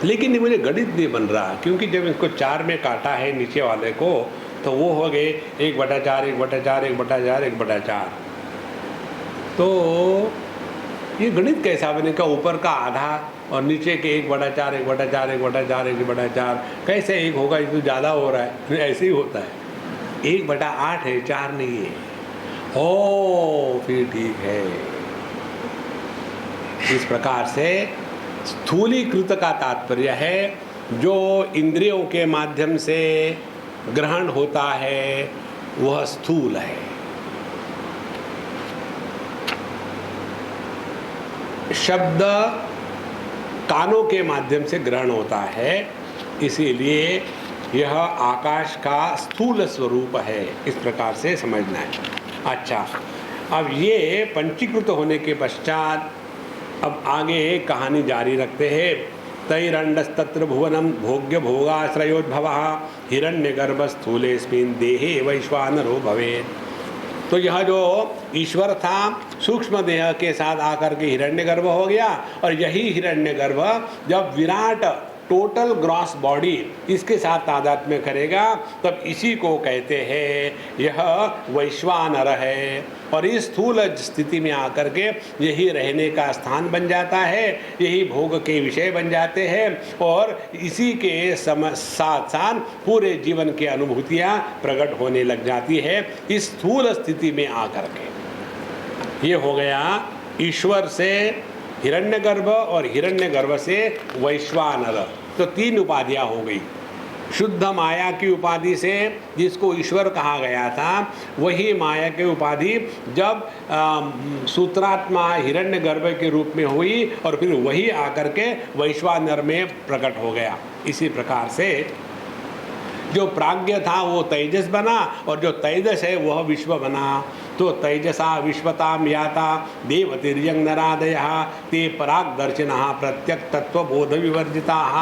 S1: लेकिन मुझे गणित नहीं बन रहा, क्योंकि जब इसको 4 में काटा है नीचे वाले को, तो वो हो गए 1/4 1/4 1/4 1/4। तो ये गणित कैसा बनेगा? ऊपर का आधा और नीचे के 1/4 1/4 1/4 1/4 कैसे 1 होगा? ये तो ज़्यादा हो रहा है। ऐसे ही होता है, 1/8 है, 4 नहीं है। ओ फिर ठीक है। इस प्रकार से स्थूलीकृत का तात्पर्य है जो इंद्रियों के माध्यम से ग्रहण होता है वह स्थूल है। शब्द कानों के माध्यम से ग्रहण होता है, इसीलिए यह आकाश का स्थूल स्वरूप है। इस प्रकार से समझना है। अच्छा, अब ये पंचीकृत होने के पश्चात अब आगे कहानी जारी रखते हैं। तैरंडस्तत्र भुवनम भोग्य भोगाश्रयोद्भवः हिरण्यगर्भ स्थूलेस्मिन् देहे वैश्वानरो भवेत्। तो यह जो ईश्वर था सूक्ष्म देह के साथ आकर के हिरण्यगर्भ हो गया, और यही हिरण्यगर्भ जब विराट टोटल ग्रॉस बॉडी इसके साथ तादात्म्य करेगा तब इसी को कहते हैं यह वैश्वानर है। और इस स्थूल स्थिति में आकर के यही रहने का स्थान बन जाता है, यही भोग के विषय बन जाते हैं, और इसी के साथ साथ पूरे जीवन की अनुभूतियाँ प्रकट होने लग जाती है इस स्थूल स्थिति में आकर के। ये हो गया ईश्वर से हिरण्यगर्भ और हिरण्यगर्भ से वैश्वानर। तो 3 उपाधियाँ हो गई। शुद्ध माया की उपाधि से जिसको ईश्वर कहा गया था, वही माया की उपाधि जब सूत्रात्मा हिरण्यगर्भ के रूप में हुई और फिर वही आकर के वैश्वानर में प्रकट हो गया। इसी प्रकार से जो प्राज्ञ था वो तेजस बना, और जो तेजस है वह विश्व बना। तो तेजसा विश्वताम याता देवतिर्यंग नरादयः ते परागदर्शिनः प्रत्यक तत्वबोध विवर्जिताः।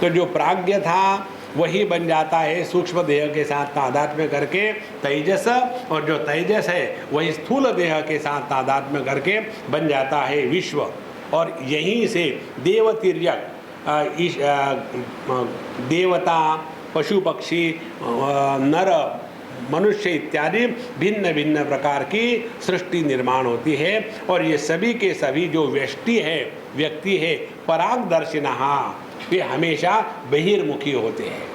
S1: तो जो प्राज्ञ था वही बन जाता है सूक्ष्म देह के साथ तादात्म्य करके तेजस, और जो तेजस है वही स्थूल देह के साथ तादात्म्य करके बन जाता है विश्व। और यहीं से देवतिर्यक देवता, पशु पक्षी, नर, मनुष्य इत्यादि भिन्न भिन्न प्रकार की सृष्टि निर्माण होती है। और ये सभी के सभी जो व्यक्ति है परागदर्शिनः, वे हमेशा बहिर्मुखी होते हैं।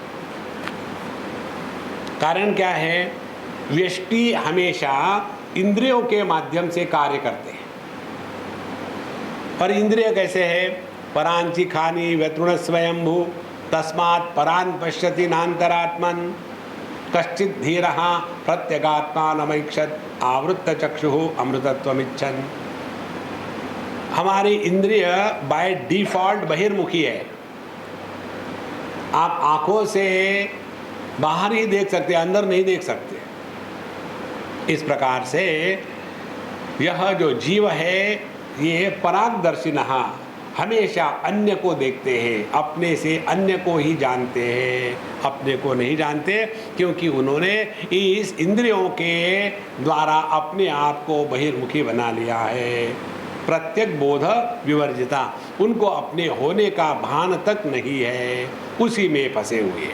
S1: कारण क्या है? व्यष्टि हमेशा इंद्रियों के माध्यम से कार्य करते हैं। और इंद्रिय कैसे है? परांची खानी व्यतृण स्वयंभू तस्मात् परान पश्यति नान्तरात्मन कश्चित् धीरः प्रत्यगात्मानमैक्षत आवृत्त चक्षुः अमृतत्वमिच्छन्। हमारी इंद्रिय बाय डिफॉल्ट बहिर्मुखी है। आप आंखों से बाहर ही देख सकते, अंदर नहीं देख सकते। इस प्रकार से यह जो जीव है ये परागदर्शिनः, हमेशा अन्य को देखते हैं, अपने से अन्य को ही जानते हैं, अपने को नहीं जानते, क्योंकि उन्होंने इस इंद्रियों के द्वारा अपने आप को बहिर्मुखी बना लिया है। प्रत्यक बोध विवर्जिता, उनको अपने होने का भान तक नहीं है, उसी में फंसे हुए।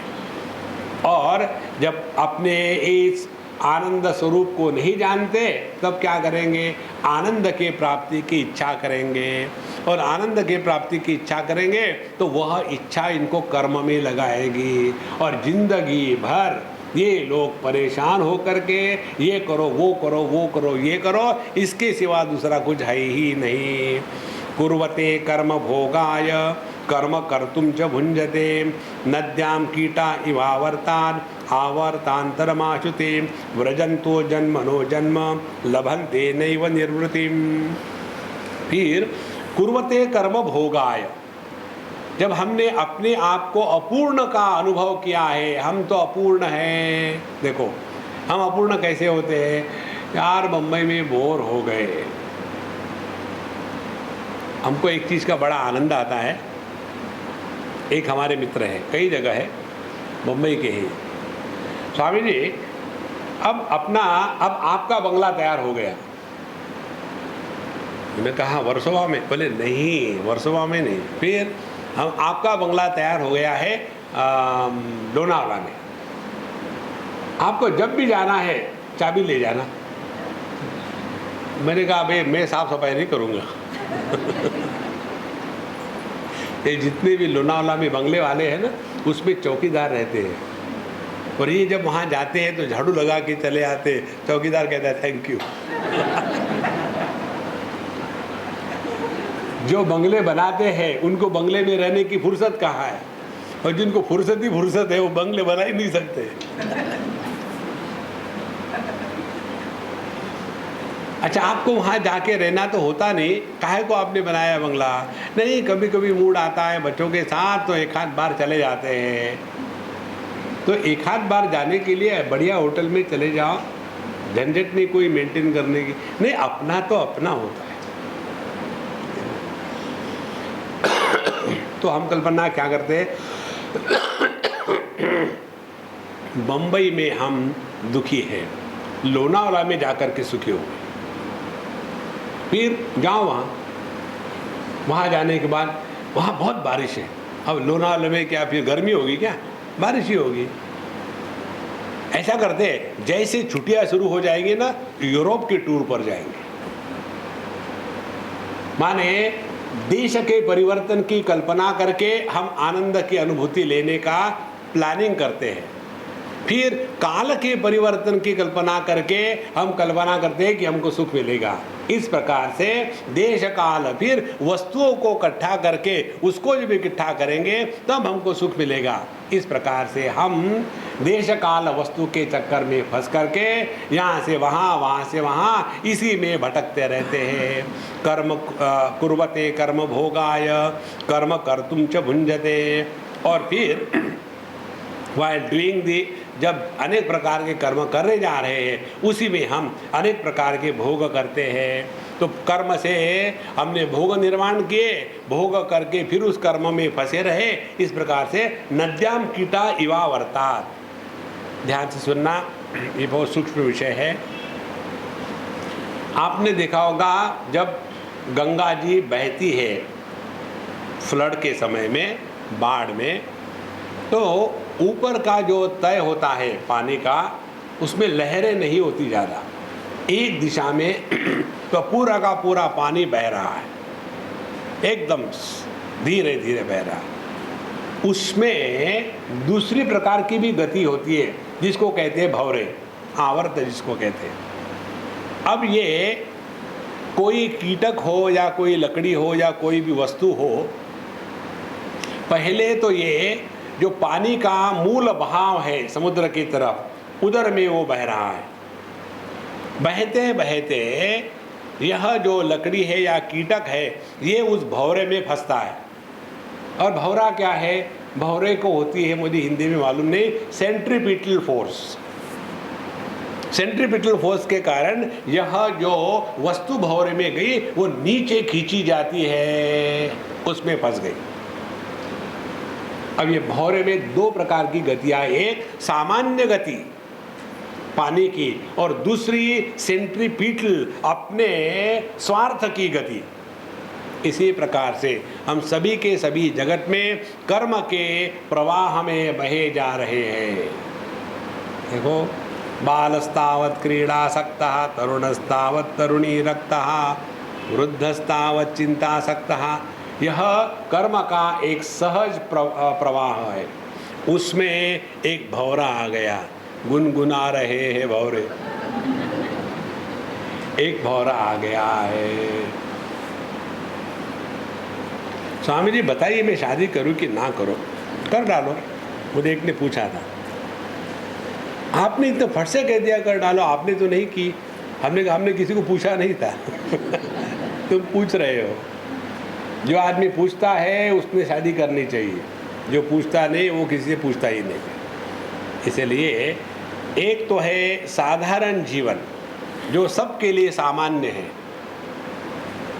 S1: और जब अपने इस आनंद स्वरूप को नहीं जानते तब क्या करेंगे, आनंद के प्राप्ति की इच्छा करेंगे, और आनंद के प्राप्ति की इच्छा करेंगे तो वह इच्छा इनको कर्म में लगाएगी, और जिंदगी भर ये लोग परेशान हो करके ये करो वो करो वो करो ये करो, इसके सिवा दूसरा कुछ है ही नहीं। कुर्वते कर्म भोगाय कर्म कर्तुम च भुंजते नद्यां कीटा इवावर्तान आवर्तांतरमाशुते व्रजंतो जन्मनो जन्म लभन्ते नैव निर्वृतिम। फिर कुर्वते कर्म भोगाय, जब हमने अपने आप को अपूर्ण का अनुभव किया है, हम तो अपूर्ण हैं। देखो हम अपूर्ण कैसे होते हैं, यार मुंबई में बोर हो गए, हमको एक चीज़ का बड़ा आनंद आता है। एक हमारे मित्र हैं, कई जगह है, मुंबई के ही, स्वामी जी अब आपका बंगला तैयार हो गया। मैंने कहा वर्सोवा में? बोले नहीं वर्सोवा में नहीं। फिर हम आपका बंगला तैयार हो गया है लोनावला में, आपको जब भी जाना है चाबी ले जाना। मैंने कहा भाई मैं साफ सफाई नहीं करूँगा ये जितने भी लोनावला में बंगले वाले हैं ना, उसमें चौकीदार रहते हैं, और ये जब वहाँ जाते हैं तो झाड़ू लगा के चले आते, चौकीदार कहता है थैंक यू जो बंगले बनाते हैं उनको बंगले में रहने की फुर्सत कहाँ है, और जिनको फुर्सत ही फुर्सत है वो बंगले बना ही नहीं सकते अच्छा आपको वहाँ जाके रहना तो होता नहीं, काहे को आपने बनाया बंगला? नहीं कभी कभी मूड आता है बच्चों के साथ तो एक आध बार चले जाते हैं, तो एक आध बार जाने के लिए बढ़िया होटल में चले जाओ, झंझट नहीं कोई मेंटेन करने की। नहीं अपना तो अपना होता है। तो हम कल्पना क्या करते हैं बम्बई में हम दुखी हैं, लोनावाला में जाकर के सुखी हो। फिर जाओ वहाँ जाने के बाद वहाँ बहुत बारिश है। अब लोनावाला में क्या फिर गर्मी होगी क्या? बारिश ही होगी। ऐसा करते हैं जैसे छुट्टियाँ शुरू हो जाएंगी ना, यूरोप के टूर पर जाएंगे। माने देश के परिवर्तन की कल्पना करके हम आनंद की अनुभूति लेने का प्लानिंग करते हैं। फिर काल के परिवर्तन की कल्पना करके हम कल्पना करते हैं कि हमको सुख मिलेगा। इस प्रकार से देश काल फिर वस्तुओं को इकट्ठा करके उसको जब इकट्ठा करेंगे तब हमको सुख मिलेगा। इस प्रकार से हम देश काल वस्तु के चक्कर में फंस करके यहाँ से वहाँ इसी में भटकते रहते हैं। कर्म कुर्वते कर्म भोगाय कर्म कर्तुम च भुंजते। और फिर वाइल डूइंग दी, जब अनेक प्रकार के कर्म करने जा रहे हैं उसी में हम अनेक प्रकार के भोग करते हैं। तो कर्म से हमने भोग निर्माण किए, भोग करके फिर उस कर्म में फंसे रहे। इस प्रकार से नद्याम कीटा इवा वर्तात। ध्यान से सुनना, ये बहुत सूक्ष्म विषय है। आपने देखा होगा जब गंगा जी बहती है फ्लड के समय में, बाढ़ में, तो ऊपर का जो तय होता है पानी का, उसमें लहरें नहीं होती ज़्यादा, एक दिशा में तो पूरा का पूरा पानी बह रहा है, एकदम धीरे धीरे बह रहा है। उसमें दूसरी प्रकार की भी गति होती है जिसको कहते हैं भंवरे, आवर्त जिसको कहते हैं। अब ये कोई कीटक हो या कोई लकड़ी हो या कोई भी वस्तु हो, पहले तो ये जो पानी का मूल बहाव है समुद्र की तरफ, उधर में वो बह रहा है। बहते बहते यह जो लकड़ी है या कीटक है ये उस भंवरे में फंसता है। और भंवरा क्या है? भंवरे को होती है, मुझे हिंदी में मालूम नहीं, सेंट्रीपिटल फोर्स। सेंट्रीपिटल फोर्स के कारण यह जो वस्तु भंवरे में गई वो नीचे खींची जाती है, उसमें फंस गई। अब ये भंवरे में दो प्रकार की गतियाँ, एक सामान्य गति पानी की और दूसरी सेंट्रीपिटल अपने स्वार्थ की गति। इसी प्रकार से हम सभी के सभी जगत में कर्म के प्रवाह में बहे जा रहे हैं। देखो बालस्तावत् क्रीडासक्तः, तरुणस्तावत् तरुणी रक्तः, वृद्धस्तावत् चिंतासक्तः। यह कर्म का एक सहज प्रवाह है। उसमें एक भौरा आ गया, गुनगुना रहे हैं भौरे। एक भौरा आ गया है, स्वामी जी बताइए मैं शादी करूं कि ना करूं? कर डालो। मुझे एक ने पूछा था, आपने तो फट से कह दिया कर डालो, आपने तो नहीं की। हमने कहा हमने किसी को पूछा नहीं था। तुम पूछ रहे हो। जो आदमी पूछता है उसने शादी करनी चाहिए, जो पूछता नहीं वो किसी से पूछता ही नहीं। इसलिए एक तो है साधारण जीवन जो सबके लिए सामान्य है,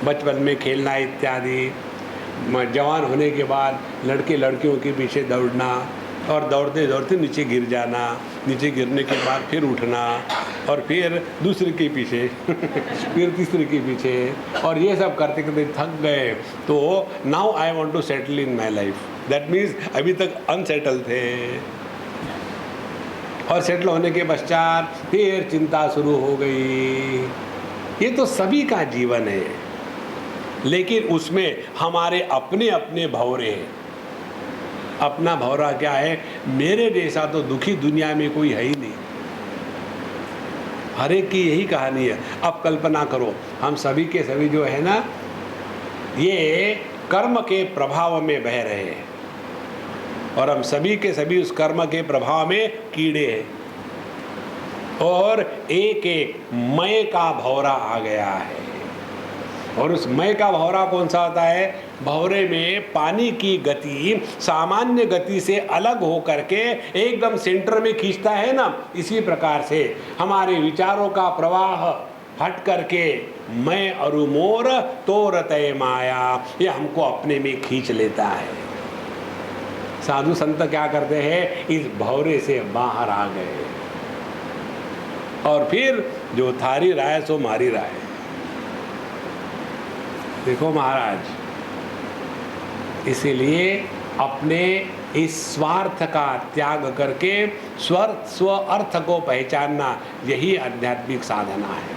S1: बचपन में खेलना इत्यादि, जवान होने के बाद लड़के लड़कियों के पीछे दौड़ना और दौड़ते दौड़ते नीचे गिर जाना, नीचे गिरने के बाद फिर उठना और फिर दूसरे के पीछे फिर तीसरे के पीछे, और ये सब करते करते थक गए तो now I want to settle in my life. That means अभी तक अनसेटल थे, और सेटल होने के पश्चात फिर चिंता शुरू हो गई। ये तो सभी का जीवन है, लेकिन उसमें हमारे अपने अपने भौरे हैं। अपना भौरा क्या है? मेरे जैसा तो दुखी दुनिया में कोई है ही नहीं। हर एक की यही कहानी है। अब कल्पना करो, हम सभी के सभी जो है ना, ये कर्म के प्रभाव में बह रहे हैं, और हम सभी के सभी उस कर्म के प्रभाव में कीड़े हैं, और एक एक मय का भौरा आ गया है। और उस मय का भौरा कौन सा होता है? भौरे में पानी की गति सामान्य गति से अलग हो करके एकदम सेंटर में खींचता है ना, इसी प्रकार से हमारे विचारों का प्रवाह हट करके मैं अरु मोर तोरतय माया, ये हमको अपने में खींच लेता है। साधु संत क्या करते हैं? इस भौरे से बाहर आ गए, और फिर जो थारी राय सो मारी राय। देखो महाराज, इसीलिए अपने इस स्वार्थ का त्याग करके स्व अर्थ को पहचानना, यही आध्यात्मिक साधना है।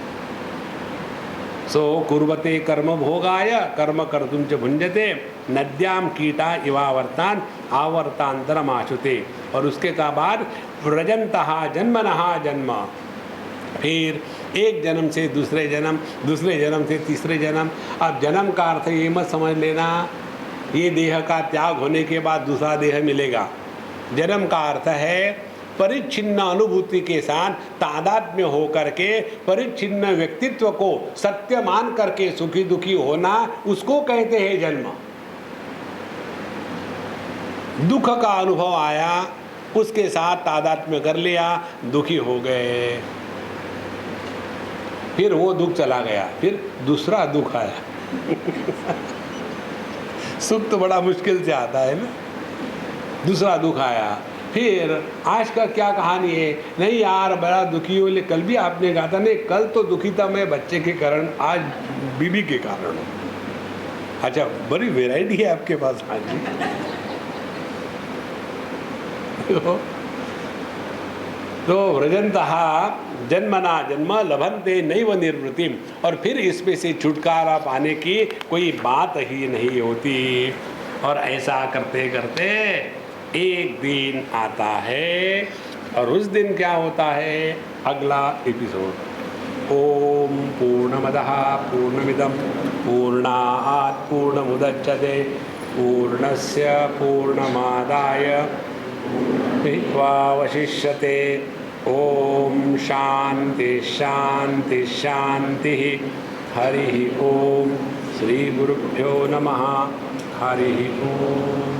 S1: सो कुर्वते कर्म भोगाय कर्म कर्तुं च भुंजते नद्याम कीटा इवावर्तान आवर्तांतरमाशुते। और उसके का बाद व्रजंतः जन्मनः जन्म, फिर एक जन्म से दूसरे जन्म, दूसरे जन्म से तीसरे जन्म। अब जन्म का अर्थ ये मत समझ लेना ये देह का त्याग होने के बाद दूसरा देह मिलेगा। जन्म का अर्थ है परिच्छिन्न अनुभूति के साथ तादात्म्य हो करके परिच्छिन्न व्यक्तित्व को सत्य मान करके सुखी दुखी होना, उसको कहते हैं जन्म। दुख का अनुभव आया, उसके साथ तादात्म्य कर लिया, दुखी हो गए, फिर वो दुख चला गया, फिर दूसरा दुख आया। सुख तो बड़ा मुश्किल से आता है ना, दूसरा दुख आया। फिर आज का क्या कहानी है? नहीं यार बड़ा दुखी हो, कल भी आपने कहा था नहीं, कल तो दुखी था मैं बच्चे के कारण, आज बीबी के कारण हूँ। अच्छा, बड़ी वैरायटी है आपके पास। हाँ जी। तो व्रजंतः जन्मना जन्म लभन्ते नैव निर्वृतिम, और फिर इसमें से छुटकारा पाने की कोई बात ही नहीं होती। और ऐसा करते करते एक दिन आता है, और उस दिन क्या होता है? अगला एपिसोड। ओम पूर्णमदः पूर्णमिदं पूर्णात् पूर्णमुदच्यते पूर्णस्य पूर्णमादाय पूर्णमेवावशिष्यते। ओम शांति शांति शांति। हरि ओम। श्री गुरुभ्यो नमः। हरि ओम।